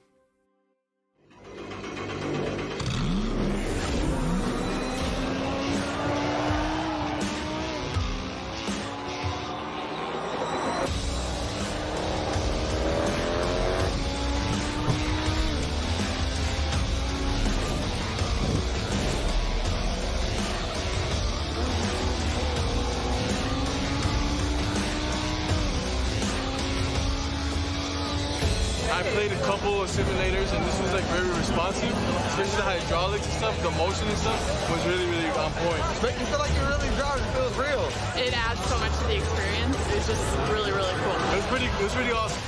I played a couple of simulators, and this was like very responsive, especially the hydraulics and stuff. The motion and stuff was really, really on point. Make you feel like you're really driving. It feels real. It adds so much to the experience. It's just really, really cool. It was pretty awesome.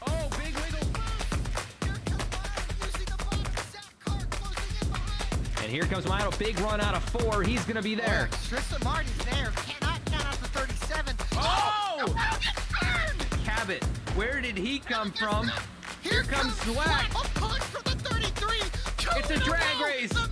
Oh, big wiggle. Here comes Lyle using the bottom south car closing in behind. And here comes Milo. Big run out of 4. He's going to be there. Tristan Martin's there. Cannot count out the 37. Oh! Wow, gets burned! Cabot, where did he come from? Here comes Zwack. A push for the 33. It's a drag race. The